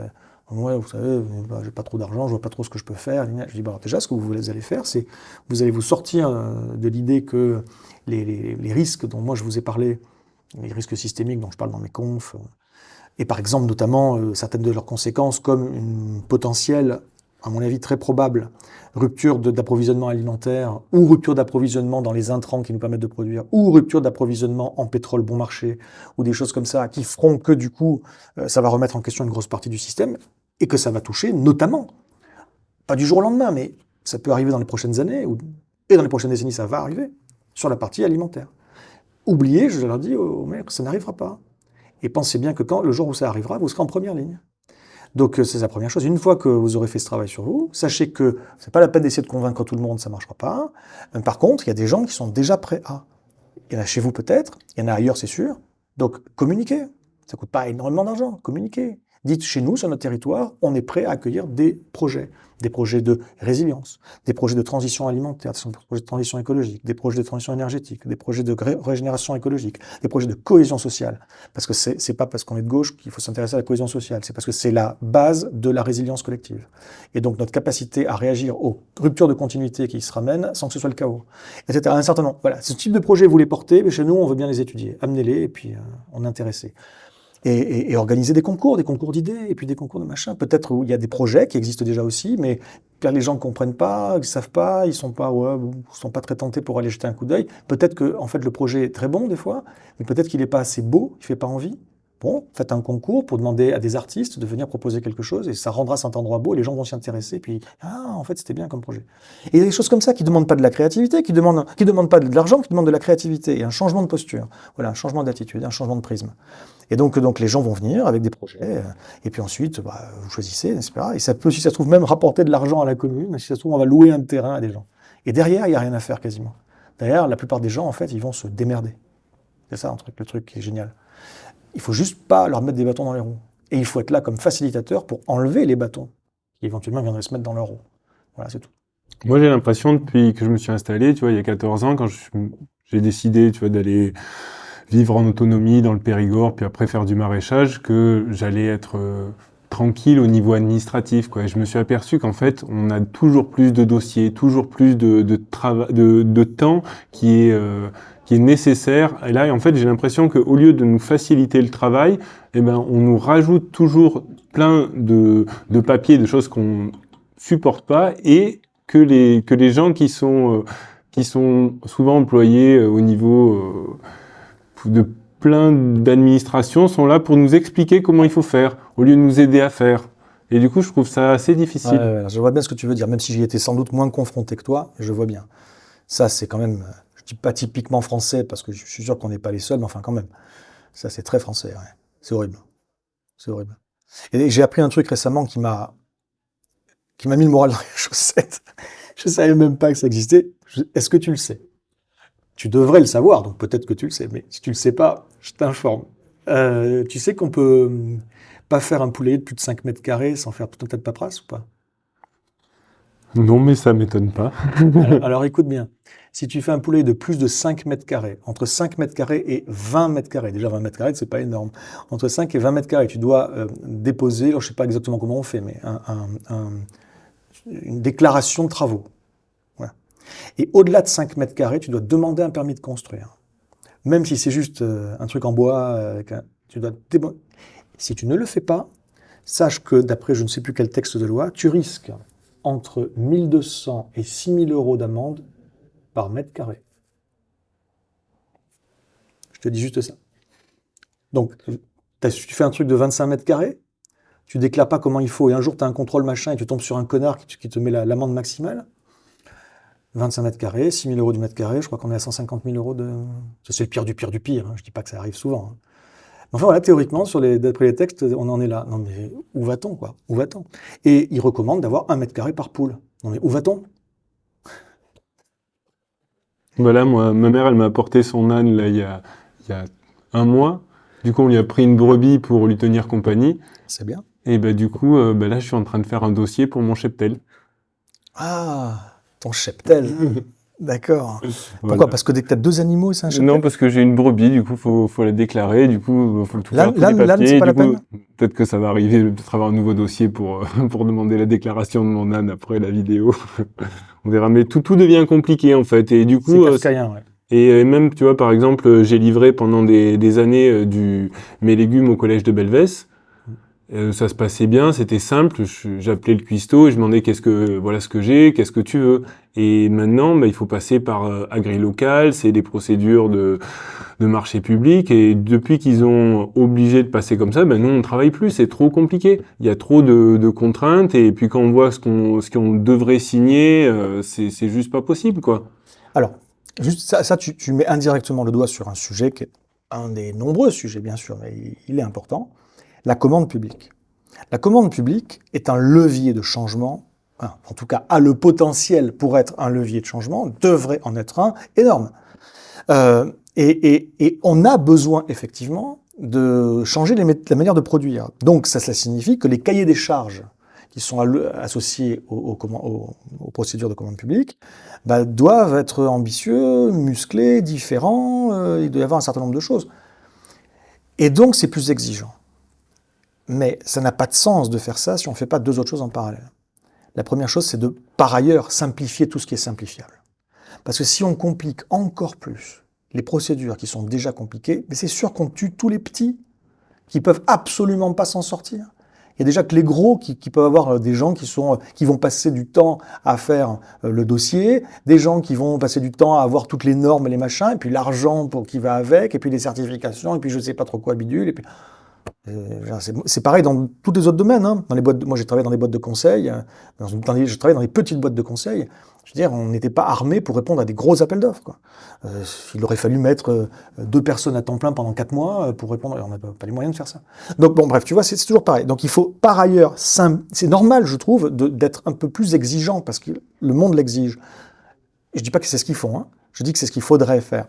Speaker 2: ouais, vous savez, bah, j'ai pas trop d'argent, je vois pas trop ce que je peux faire, je dis bah, alors déjà, ce que vous allez faire, c'est vous allez vous sortir de l'idée que les risques dont moi je vous ai parlé, les risques systémiques dont je parle dans mes confs, et par exemple notamment certaines de leurs conséquences comme une potentielle, à mon avis très probable, rupture d'approvisionnement alimentaire, ou rupture d'approvisionnement dans les intrants qui nous permettent de produire, ou rupture d'approvisionnement en pétrole bon marché, ou des choses comme ça, qui feront que du coup, ça va remettre en question une grosse partie du système, et que ça va toucher notamment, pas du jour au lendemain, mais ça peut arriver dans les prochaines années, et dans les prochaines décennies ça va arriver, sur la partie alimentaire. Oubliez, je leur dis aux maires, que ça n'arrivera pas. Et pensez bien que le jour où ça arrivera, vous serez en première ligne. Donc c'est la première chose. Une fois que vous aurez fait ce travail sur vous, sachez que c'est pas la peine d'essayer de convaincre tout le monde, ça marchera pas. Par contre, il y a des gens qui sont déjà prêts à. Il y en a chez vous peut-être, il y en a ailleurs c'est sûr. Donc communiquez. Ça coûte pas énormément d'argent. Communiquez. Dites chez nous, sur notre territoire, on est prêt à accueillir des projets de résilience, des projets de transition alimentaire, des projets de transition écologique, des projets de transition énergétique, des projets de régénération écologique, des projets de cohésion sociale. Parce que c'est pas parce qu'on est de gauche qu'il faut s'intéresser à la cohésion sociale, c'est parce que c'est la base de la résilience collective. Et donc notre capacité à réagir aux ruptures de continuité qui se ramènent sans que ce soit le chaos, etc. Un certain nombre. Voilà, ce type de projet, vous les portez, mais chez nous, on veut bien les étudier. Amenez-les et puis on est intéressé. Et organiser des concours d'idées, et puis des concours de machin. Peut-être où il y a des projets qui existent déjà aussi, mais les gens ne comprennent pas, ils ne savent pas, ils ne sont pas très tentés pour aller jeter un coup d'œil. Peut-être que en fait, le projet est très bon des fois, mais peut-être qu'il n'est pas assez beau, il ne fait pas envie. Bon, faites un concours pour demander à des artistes de venir proposer quelque chose, et ça rendra cet endroit beau, et les gens vont s'y intéresser, puis en fait, c'était bien comme projet. Et il y a des choses comme ça qui ne demandent pas de la créativité, qui demandent pas de l'argent, qui demandent de la créativité, et un changement de posture. Voilà, un changement d'attitude, un changement de prisme. Et donc les gens vont venir avec des projets, et puis ensuite, vous choisissez, n'est-ce pas? Et ça peut, si ça se trouve, même rapporter de l'argent à la commune, si ça se trouve, on va louer un terrain à des gens. Et derrière, il n'y a rien à faire quasiment. Derrière, la plupart des gens, en fait, ils vont se démerder. C'est ça, le truc qui est génial. Il faut juste pas leur mettre des bâtons dans les roues. Et il faut être là comme facilitateur pour enlever les bâtons qui éventuellement viendraient se mettre dans leurs roues. Voilà, c'est tout.
Speaker 1: Moi, j'ai l'impression, depuis que je me suis installé, tu vois, il y a 14 ans, quand j'ai décidé, tu vois, d'aller vivre en autonomie dans le Périgord, puis après faire du maraîchage, que j'allais être tranquille au niveau administratif, quoi. Je me suis aperçu qu'en fait, on a toujours plus de dossiers, toujours plus de temps qui est nécessaire. Et là, en fait, j'ai l'impression qu'au lieu de nous faciliter le travail, eh ben, on nous rajoute toujours plein de papiers, de choses qu'on supporte pas, et que les gens qui sont souvent employés au niveau de plein d'administrations sont là pour nous expliquer comment il faut faire, au lieu de nous aider à faire. Et du coup, je trouve ça assez difficile.
Speaker 2: Je vois bien ce que tu veux dire, même si j'y étais sans doute moins confronté que toi, je vois bien. Ça, c'est quand même, je dis pas typiquement français, parce que je suis sûr qu'on n'est pas les seuls, mais enfin quand même. Ça, c'est très français, ouais. C'est horrible. C'est horrible. Et j'ai appris un truc récemment qui m'a mis le moral dans les chaussettes. Je savais même pas que ça existait. Est-ce que tu le sais? Tu devrais le savoir, donc peut-être que tu le sais, mais si tu le sais pas, je t'informe. Tu sais qu'on peut pas faire un poulailler de plus de 5 mètres carrés sans faire tout un tas de paperasse ou pas?
Speaker 1: Non, mais ça m'étonne pas.
Speaker 2: Alors écoute bien, si tu fais un poulailler de plus de 5 mètres carrés, entre 5 mètres carrés et 20 mètres carrés, déjà 20 mètres carrés, c'est pas énorme, entre 5 et 20 mètres carrés, tu dois déposer, alors je sais pas exactement comment on fait, mais une déclaration de travaux. Voilà. Et au-delà de 5 mètres carrés, tu dois demander un permis de construire. Même si c'est juste un truc en bois, tu dois si tu ne le fais pas, sache que d'après je ne sais plus quel texte de loi, tu risques entre 1200 et 6000 euros d'amende par mètre carré. Je te dis juste ça. Donc, tu fais un truc de 25 mètres carrés, tu déclares pas comment il faut, et un jour tu as un contrôle machin et tu tombes sur un connard qui te met l'amende maximale. 25 mètres carrés, 6 000 euros du mètre carré, je crois qu'on est à 150 000 euros de... Ça, c'est le pire du pire du pire, hein. Je dis pas que ça arrive souvent. Hein. Enfin voilà, théoriquement, d'après les textes, on en est là. Non mais où va-t-on, quoi? Où va-t-on? Et ils recommandent d'avoir 1 mètre carré par poule. Non mais où va-t-on?
Speaker 1: Voilà, moi, ma mère, elle m'a apporté son âne là, il y a un mois. Du coup, on lui a pris une brebis pour lui tenir compagnie.
Speaker 2: C'est bien.
Speaker 1: Et ben, du coup, là, je suis en train de faire un dossier pour mon cheptel.
Speaker 2: Ah, ton cheptel. D'accord. Pourquoi?
Speaker 1: Voilà.
Speaker 2: Parce que dès que tu as 2 animaux, c'est un cheptel?
Speaker 1: Non, parce que j'ai une brebis, du coup, faut la déclarer, du coup, faut tout faire, tous les
Speaker 2: L'âne,
Speaker 1: papiers.
Speaker 2: c'est pas la
Speaker 1: Du coup,
Speaker 2: peine?
Speaker 1: peut-être que ça va arriver, je vais peut-être avoir un nouveau dossier pour, pour demander la déclaration de mon âne après la vidéo. On verra, mais tout devient compliqué, en fait. Et du
Speaker 2: C'est
Speaker 1: coup,
Speaker 2: kafkaïen, ouais.
Speaker 1: et même, tu vois, par exemple, j'ai livré pendant des années mes légumes au collège de Belvès. Ça se passait bien, c'était simple. J'appelais le cuistot et je demandais voilà ce que j'ai, qu'est-ce que tu veux. Et maintenant, il faut passer par AgriLocal, c'est des procédures de marché public. Et depuis qu'ils ont obligé de passer comme ça, nous on travaille plus, c'est trop compliqué. Il y a trop de contraintes et puis quand on voit ce qu'on devrait signer, c'est juste pas possible, quoi.
Speaker 2: Alors, juste ça tu mets indirectement le doigt sur un sujet qui est un des nombreux sujets, bien sûr, mais il est important. La commande publique. La commande publique est un levier de changement, en tout cas a le potentiel pour être un levier de changement, devrait en être un énorme. Et on a besoin effectivement de changer la manière de produire. Donc ça signifie que les cahiers des charges qui sont associés aux procédures de commande publique doivent être ambitieux, musclés, différents, il doit y avoir un certain nombre de choses. Et donc c'est plus exigeant. Mais ça n'a pas de sens de faire ça si on ne fait pas 2 autres choses en parallèle. La première chose, c'est de, par ailleurs, simplifier tout ce qui est simplifiable. Parce que si on complique encore plus les procédures qui sont déjà compliquées, mais c'est sûr qu'on tue tous les petits qui peuvent absolument pas s'en sortir. Il y a déjà que les gros qui peuvent avoir des gens qui vont passer du temps à faire le dossier, des gens qui vont passer du temps à avoir toutes les normes et les machins, et puis l'argent qui va avec, et puis les certifications, et puis je sais pas trop quoi bidule, et puis... C'est pareil dans tous les autres domaines. Hein. Dans les boîtes moi, j'ai travaillé dans des boîtes de conseil. Je travaillais dans des petites boîtes de conseil. Je veux dire, on n'était pas armé pour répondre à des gros appels d'offres. Il aurait fallu mettre 2 personnes à temps plein pendant 4 mois pour répondre. On n'a pas les moyens de faire ça. Donc bon, bref, tu vois, c'est toujours pareil. Donc il faut par ailleurs, c'est normal, je trouve, d'être un peu plus exigeant parce que le monde l'exige. Et je dis pas que c'est ce qu'ils font. Hein. Je dis que c'est ce qu'il faudrait faire.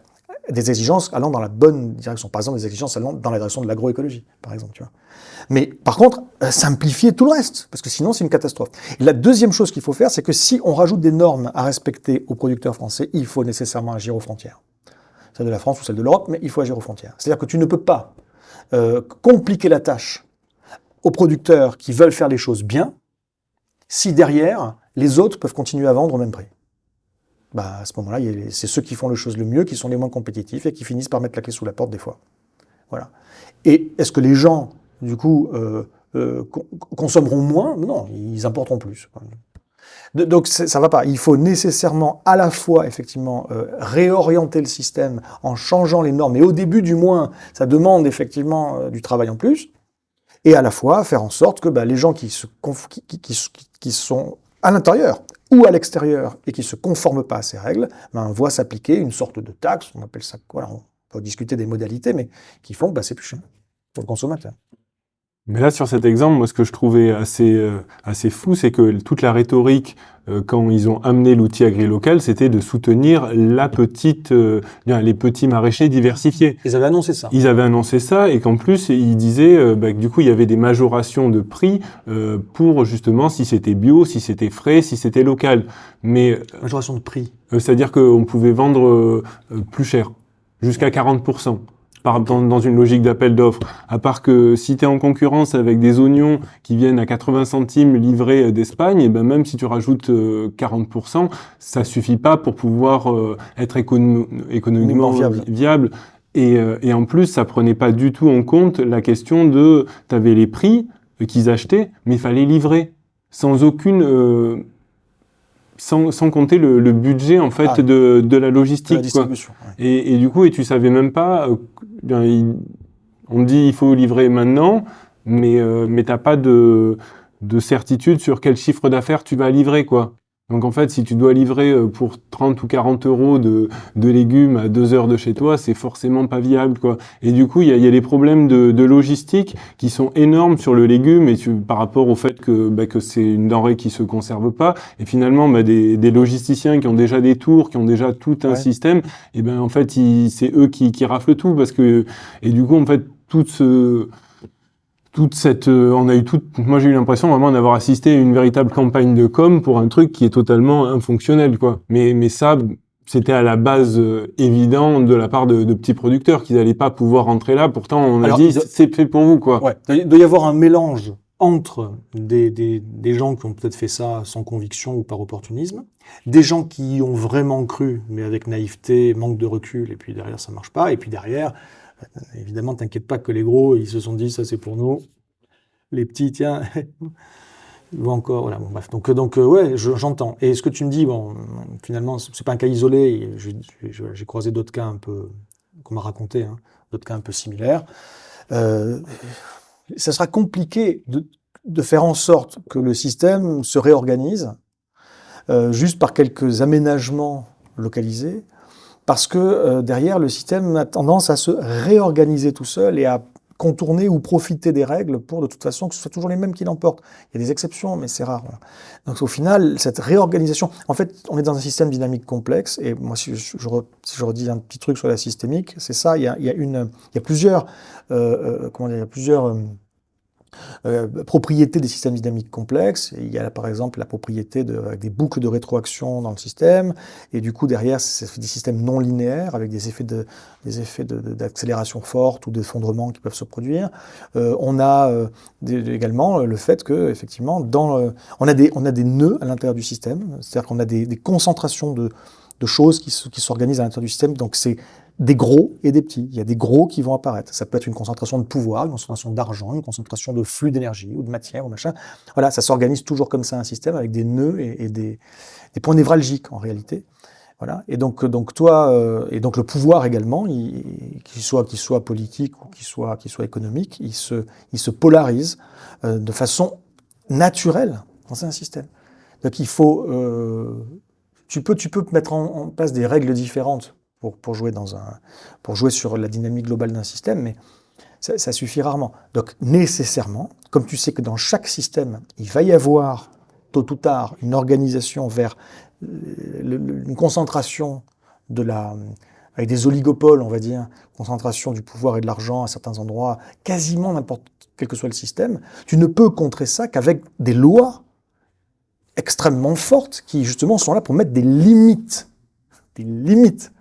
Speaker 2: Des exigences allant dans la bonne direction. Par exemple, des exigences allant dans la direction de l'agroécologie, par exemple. Tu vois. Mais par contre, simplifier tout le reste, parce que sinon c'est une catastrophe. Et la deuxième chose qu'il faut faire, c'est que si on rajoute des normes à respecter aux producteurs français, il faut nécessairement agir aux frontières. Celle de la France ou celle de l'Europe, mais il faut agir aux frontières. C'est-à-dire que tu ne peux pas compliquer la tâche aux producteurs qui veulent faire les choses bien, si derrière, les autres peuvent continuer à vendre au même prix. À ce moment-là, c'est ceux qui font les choses le mieux, qui sont les moins compétitifs et qui finissent par mettre la clé sous la porte des fois. Voilà. Et est-ce que les gens, du coup, consommeront moins? Non, ils importeront plus. Donc ça va pas. Il faut nécessairement à la fois effectivement réorienter le système en changeant les normes. Et au début, du moins, ça demande effectivement du travail en plus. Et à la fois faire en sorte que les gens qui sont à l'intérieur ou à l'extérieur et qui se conforment pas à ces règles, voient s'appliquer une sorte de taxe. On appelle ça quoi? On peut discuter des modalités, mais qui font que c'est plus cher pour le consommateur.
Speaker 1: Mais là, sur cet exemple, moi, ce que je trouvais assez fou, c'est que toute la rhétorique, quand ils ont amené l'outil agri-local, c'était de soutenir les petits maraîchers diversifiés.
Speaker 2: Ils avaient annoncé ça.
Speaker 1: Ils avaient annoncé ça, et qu'en plus, ils disaient que du coup, il y avait des majorations de prix pour justement si c'était bio, si c'était frais, si c'était local. Mais
Speaker 2: majoration de prix.
Speaker 1: C'est-à-dire qu'on pouvait vendre plus cher, jusqu'à 40%. Dans une logique d'appel d'offres. À part que si tu es en concurrence avec des oignons qui viennent à 80 centimes livrés d'Espagne, et même si tu rajoutes 40%, ça suffit pas pour pouvoir être économiquement viable. Et en plus, ça prenait pas du tout en compte la question de, t'avais les prix qu'ils achetaient, mais il fallait livrer sans aucune sans compter le budget en fait de la logistique,
Speaker 2: la distribution,
Speaker 1: quoi. Et du coup, tu savais même pas. On dit il faut livrer maintenant, mais t'as pas de certitude sur quel chiffre d'affaires tu vas livrer, quoi. Donc en fait, si tu dois livrer pour 30 ou 40 euros de légumes à 2 heures de chez toi, c'est forcément pas viable, quoi. Et du coup, il y a des problèmes de logistique qui sont énormes sur le légume par rapport au fait que c'est une denrée qui se conserve pas. Et finalement, des logisticiens qui ont déjà des tours, qui ont déjà tout un système, et en fait, c'est eux qui raflent tout et du coup, en fait, moi j'ai eu l'impression vraiment d'avoir assisté à une véritable campagne de com pour un truc qui est totalement infonctionnel, quoi. Mais ça, c'était à la base évident de la part de petits producteurs qu'ils n'allaient pas pouvoir rentrer là. Pourtant, on a dit c'est fait pour vous, quoi.
Speaker 2: Ouais. Il doit y avoir un mélange entre des gens qui ont peut-être fait ça sans conviction ou par opportunisme, des gens qui y ont vraiment cru, mais avec naïveté, manque de recul, et puis derrière ça marche pas, et puis derrière, évidemment, t'inquiète pas que les gros, ils se sont dit ça c'est pour nous, les petits, tiens, ils vont encore, voilà, bon bref. Donc ouais, j'entends. Et ce que tu me dis, bon, finalement, c'est pas un cas isolé. J'ai croisé d'autres cas un peu qu'on m'a raconté, d'autres cas un peu similaires. Ça sera compliqué de faire en sorte que le système se réorganise juste par quelques aménagements localisés, parce que derrière, le système a tendance à se réorganiser tout seul et à contourner ou profiter des règles pour, de toute façon, que ce soit toujours les mêmes qui l'emportent. Il y a des exceptions, mais c'est rare. Voilà. Donc au final, cette réorganisation, en fait, on est dans un système dynamique complexe, et moi, si je redis un petit truc sur la systémique, c'est ça, il y a plusieurs, propriétés des systèmes dynamiques complexes. Il y a par exemple la propriété avec des boucles de rétroaction dans le système, et du coup derrière c'est des systèmes non linéaires avec des effets d'accélération forte ou d'effondrement qui peuvent se produire. On a également le fait que effectivement on a des nœuds à l'intérieur du système, c'est-à-dire qu'on a des concentrations de choses qui s'organisent à l'intérieur du système, donc c'est des gros et des petits. Il y a des gros qui vont apparaître. Ça peut être une concentration de pouvoir, une concentration d'argent, une concentration de flux d'énergie ou de matière ou machin. Voilà, ça s'organise toujours comme ça, un système avec des nœuds et des points névralgiques en réalité. Voilà. Et donc le pouvoir également, qu'il soit politique ou qu'il soit économique, il se polarise de façon naturelle dans un système. Donc il faut, tu peux mettre en place des règles différentes pour jouer sur la dynamique globale d'un système, mais ça suffit rarement. Donc nécessairement, comme tu sais que dans chaque système, il va y avoir tôt ou tard une organisation vers une concentration avec des oligopoles, on va dire, concentration du pouvoir et de l'argent à certains endroits, quasiment quel que soit le système, tu ne peux contrer ça qu'avec des lois extrêmement fortes qui justement sont là pour mettre des limites. Des limites.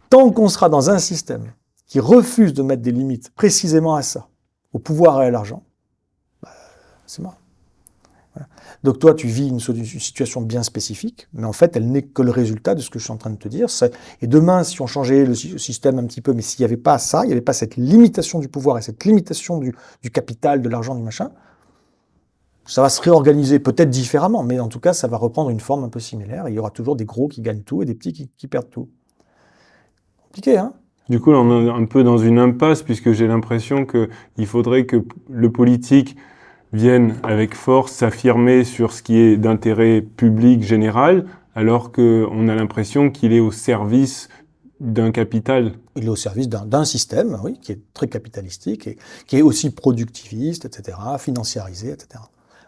Speaker 2: Tant qu'on sera dans un système qui refuse de mettre des limites précisément à ça, au pouvoir et à l'argent, c'est mort. Voilà. Donc toi, tu vis une situation bien spécifique, mais en fait, elle n'est que le résultat de ce que je suis en train de te dire. Et demain, si on changeait le système un petit peu, mais s'il n'y avait pas ça, il n'y avait pas cette limitation du pouvoir et cette limitation du capital, de l'argent, du machin, ça va se réorganiser peut-être différemment, mais en tout cas, ça va reprendre une forme un peu similaire. Et il y aura toujours des gros qui gagnent tout et des petits qui perdent tout. Compliqué, hein?
Speaker 1: Du coup, on est un peu dans une impasse, puisque j'ai l'impression qu'il faudrait que le politique vienne avec force s'affirmer sur ce qui est d'intérêt public général, alors qu'on a l'impression qu'il est au service d'un capital.
Speaker 2: Il est au service d'un système, oui, qui est très capitalistique et qui est aussi productiviste, etc., financiarisé, etc.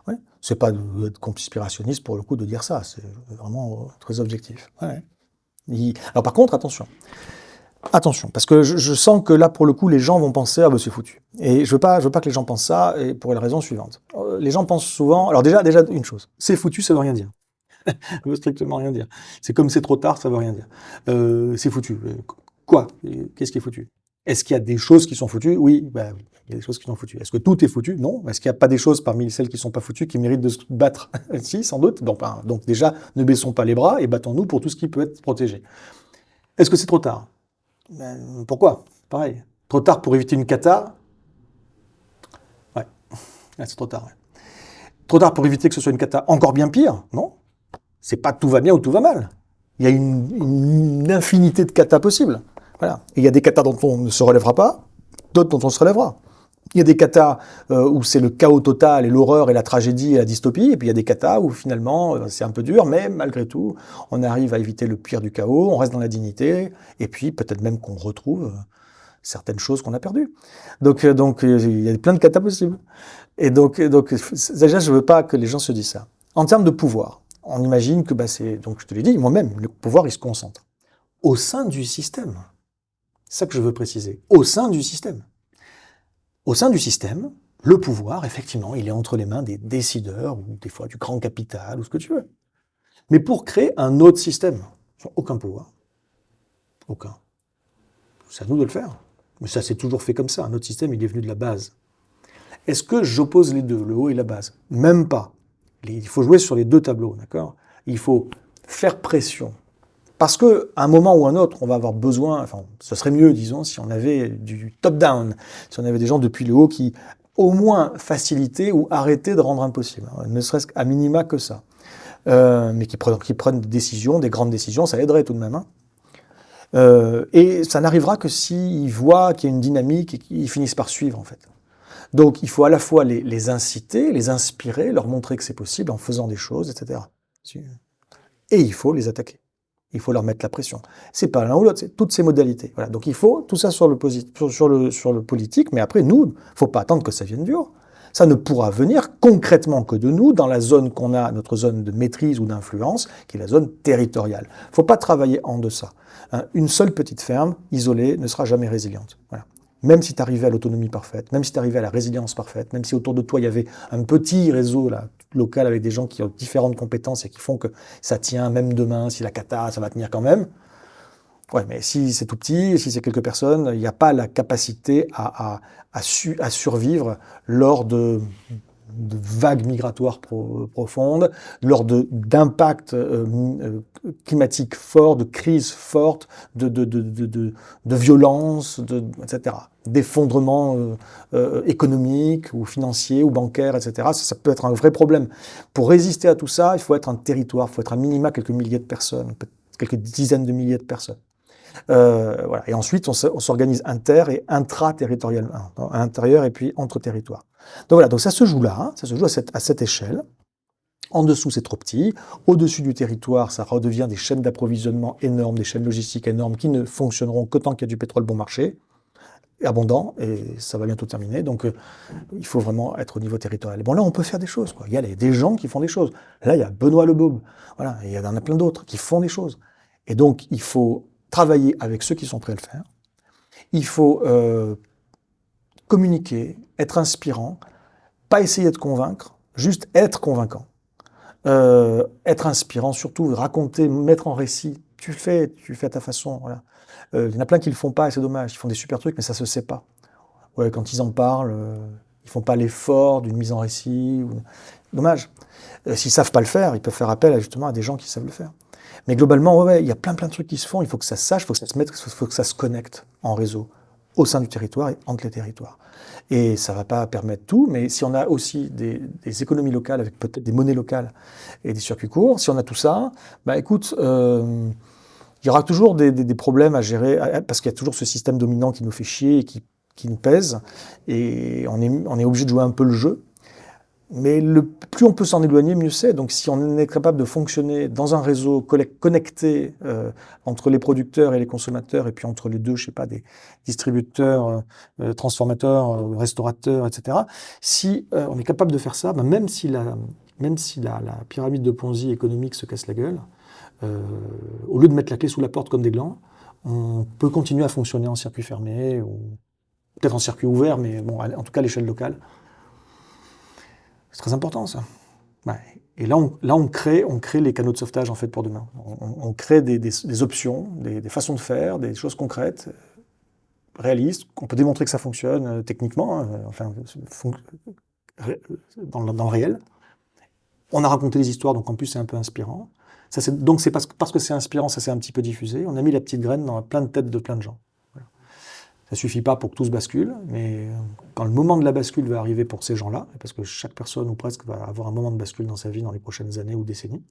Speaker 2: Ouais. C'est pas d'être conspirationniste pour le coup de dire ça, c'est vraiment très objectif. Ouais. Alors par contre, attention, parce que je sens que là, pour le coup, les gens vont penser « Ah ben c'est foutu ». Et je veux pas que les gens pensent ça, et pour la raison suivante. Les gens pensent souvent... Alors déjà une chose, c'est foutu, ça veut rien dire. Ça veut strictement rien dire. C'est comme c'est trop tard, ça veut rien dire. C'est foutu. Quoi? Qu'est-ce qui est foutu? Est-ce qu'il y a des choses qui sont foutues? Oui, ben, il y a des choses qui sont foutues. Est-ce que tout est foutu? Non. Est-ce qu'il n'y a pas des choses parmi celles qui ne sont pas foutues qui méritent de se battre? Si, sans doute. Donc déjà, ne baissons pas les bras et battons-nous pour tout ce qui peut être protégé. Est-ce que c'est trop tard? Ben, pourquoi? Pareil. Trop tard pour éviter une cata? Ouais, c'est trop tard. Ouais. Trop tard pour éviter que ce soit une cata encore bien pire? Non. C'est pas tout va bien ou tout va mal. Il y a une infinité de catas possibles. Voilà. Et il y a des catas dont on ne se relèvera pas, d'autres dont on se relèvera. Il y a des catas où c'est le chaos total et l'horreur et la tragédie et la dystopie, et puis il y a des catas où finalement c'est un peu dur, mais malgré tout, on arrive à éviter le pire du chaos, on reste dans la dignité, et puis peut-être même qu'on retrouve certaines choses qu'on a perdues. Donc il y a plein de catas possibles. Et donc déjà, je veux pas que les gens se disent ça. En termes de pouvoir, on imagine que donc je te l'ai dit, moi-même, le pouvoir il se concentre au sein du système. C'est ça que je veux préciser. Au sein du système. Au sein du système, le pouvoir, effectivement, il est entre les mains des décideurs, ou des fois du grand capital, ou ce que tu veux. Mais pour créer un autre système, aucun pouvoir. Aucun. C'est à nous de le faire. Mais ça s'est toujours fait comme ça. Un autre système, il est venu de la base. Est-ce que j'oppose les deux, le haut et la base? Même pas. Il faut jouer sur les deux tableaux, d'accord? Il faut faire pression. Parce qu'à un moment ou un autre, on va avoir besoin, enfin, ce serait mieux, disons, si on avait du top-down, si on avait des gens depuis le haut qui, au moins, facilitaient ou arrêtaient de rendre impossible. Ne serait-ce qu'à minima que ça. Mais qui prennent des décisions, des grandes décisions, ça aiderait tout de même. Et ça n'arrivera que s'ils voient qu'il y a une dynamique et qu'ils finissent par suivre, en fait. Donc, il faut à la fois les inciter, les inspirer, leur montrer que c'est possible en faisant des choses, etc. Et il faut les attaquer. Il faut leur mettre la pression. C'est pas l'un ou l'autre, c'est toutes ces modalités. Voilà. Donc il faut tout ça sur le politique, mais après, nous, faut pas attendre que ça vienne du haut. Ça ne pourra venir concrètement que de nous, dans la zone qu'on a, notre zone de maîtrise ou d'influence, qui est la zone territoriale. Faut pas travailler en deçà. Une seule petite ferme, isolée, ne sera jamais résiliente. Voilà. Même si tu arrivais à l'autonomie parfaite, même si tu arrivais à la résilience parfaite, même si autour de toi il y avait un petit réseau là, local avec des gens qui ont différentes compétences et qui font que ça tient même demain, si la cata, ça va tenir quand même. Ouais, mais si c'est tout petit, si c'est quelques personnes, il n'y a pas la capacité à survivre lors de vagues migratoires profondes, lors d'impacts climatiques forts, de crises fortes, de violences, etc. D'effondrements économiques ou financiers ou bancaires, etc. Ça peut être un vrai problème. Pour résister à tout ça, il faut être un territoire, il faut être à minima quelques milliers de personnes, quelques dizaines de milliers de personnes. Voilà. Et ensuite, on s'organise inter- et intra-territorialement, à l'intérieur et puis entre territoires. Donc voilà, donc ça se joue là, hein, ça se joue à cette échelle. En dessous, c'est trop petit. Au-dessus du territoire, ça redevient des chaînes d'approvisionnement énormes, des chaînes logistiques énormes qui ne fonctionneront que tant qu'il y a du pétrole bon marché, abondant, et ça va bientôt terminer. Donc il faut vraiment être au niveau territorial. Et bon, là, on peut faire des choses, quoi. Il y a des gens qui font des choses. Là, il y a Benoît Lebeaube. Voilà, il y en a plein d'autres qui font des choses. Et donc, il faut travailler avec ceux qui sont prêts à le faire. Il faut communiquer, être inspirant, pas essayer de convaincre, juste être convaincant. Être inspirant, surtout raconter, mettre en récit. Tu le fais à ta façon. Voilà. Il y en a plein qui le font pas et c'est dommage. Ils font des super trucs, mais ça se sait pas. Ouais, quand ils en parlent, Ils font pas l'effort d'une mise en récit. Dommage. S'ils savent pas le faire, ils peuvent faire appel justement à des gens qui savent le faire. Mais globalement, ouais, il y a plein de trucs qui se font. Il faut que ça se sache, il faut que ça se mette, il faut que ça se connecte en réseau au sein du territoire et entre les territoires. Et ça va pas permettre tout, mais si on a aussi des économies locales avec peut-être des monnaies locales et des circuits courts, si on a tout ça, bah écoute, il y aura toujours des problèmes à gérer parce qu'il y a toujours ce système dominant qui nous fait chier et qui nous pèse. Et on est obligé de jouer un peu le jeu. Mais plus on peut s'en éloigner, mieux c'est. Donc si on est capable de fonctionner dans un réseau connecté entre les producteurs et les consommateurs, et puis entre les deux, je sais pas, des distributeurs, transformateurs, restaurateurs, etc. Si on est capable de faire ça, ben même si la pyramide de Ponzi économique se casse la gueule, au lieu de mettre la clé sous la porte comme des glands, on peut continuer à fonctionner en circuit fermé, ou peut-être en circuit ouvert, mais bon, en tout cas à l'échelle locale. C'est très important, ça. Ouais. Et là, on crée les canaux de sauvetage, en fait, pour demain. On crée des options, des façons de faire, des choses concrètes, réalistes, qu'on peut démontrer que ça fonctionne techniquement, enfin, dans le réel. On a raconté des histoires, donc en plus, c'est un peu inspirant. Donc, c'est parce que c'est inspirant, ça s'est un petit peu diffusé. On a mis la petite graine dans plein de têtes de plein de gens. Ça ne suffit pas pour que tout se bascule, mais quand le moment de la bascule va arriver pour ces gens-là, parce que chaque personne ou presque va avoir un moment de bascule dans sa vie dans les prochaines années ou décennies,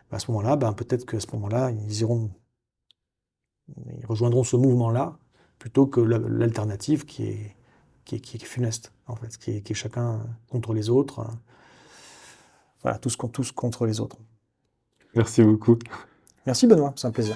Speaker 2: à ce moment-là, peut-être qu'à ce moment-là, ils rejoindront ce mouvement-là plutôt que l'alternative qui est funeste, en fait, qui est chacun contre les autres. Voilà, tous contre les autres.
Speaker 1: Merci beaucoup.
Speaker 2: Merci Benoît, c'est un plaisir.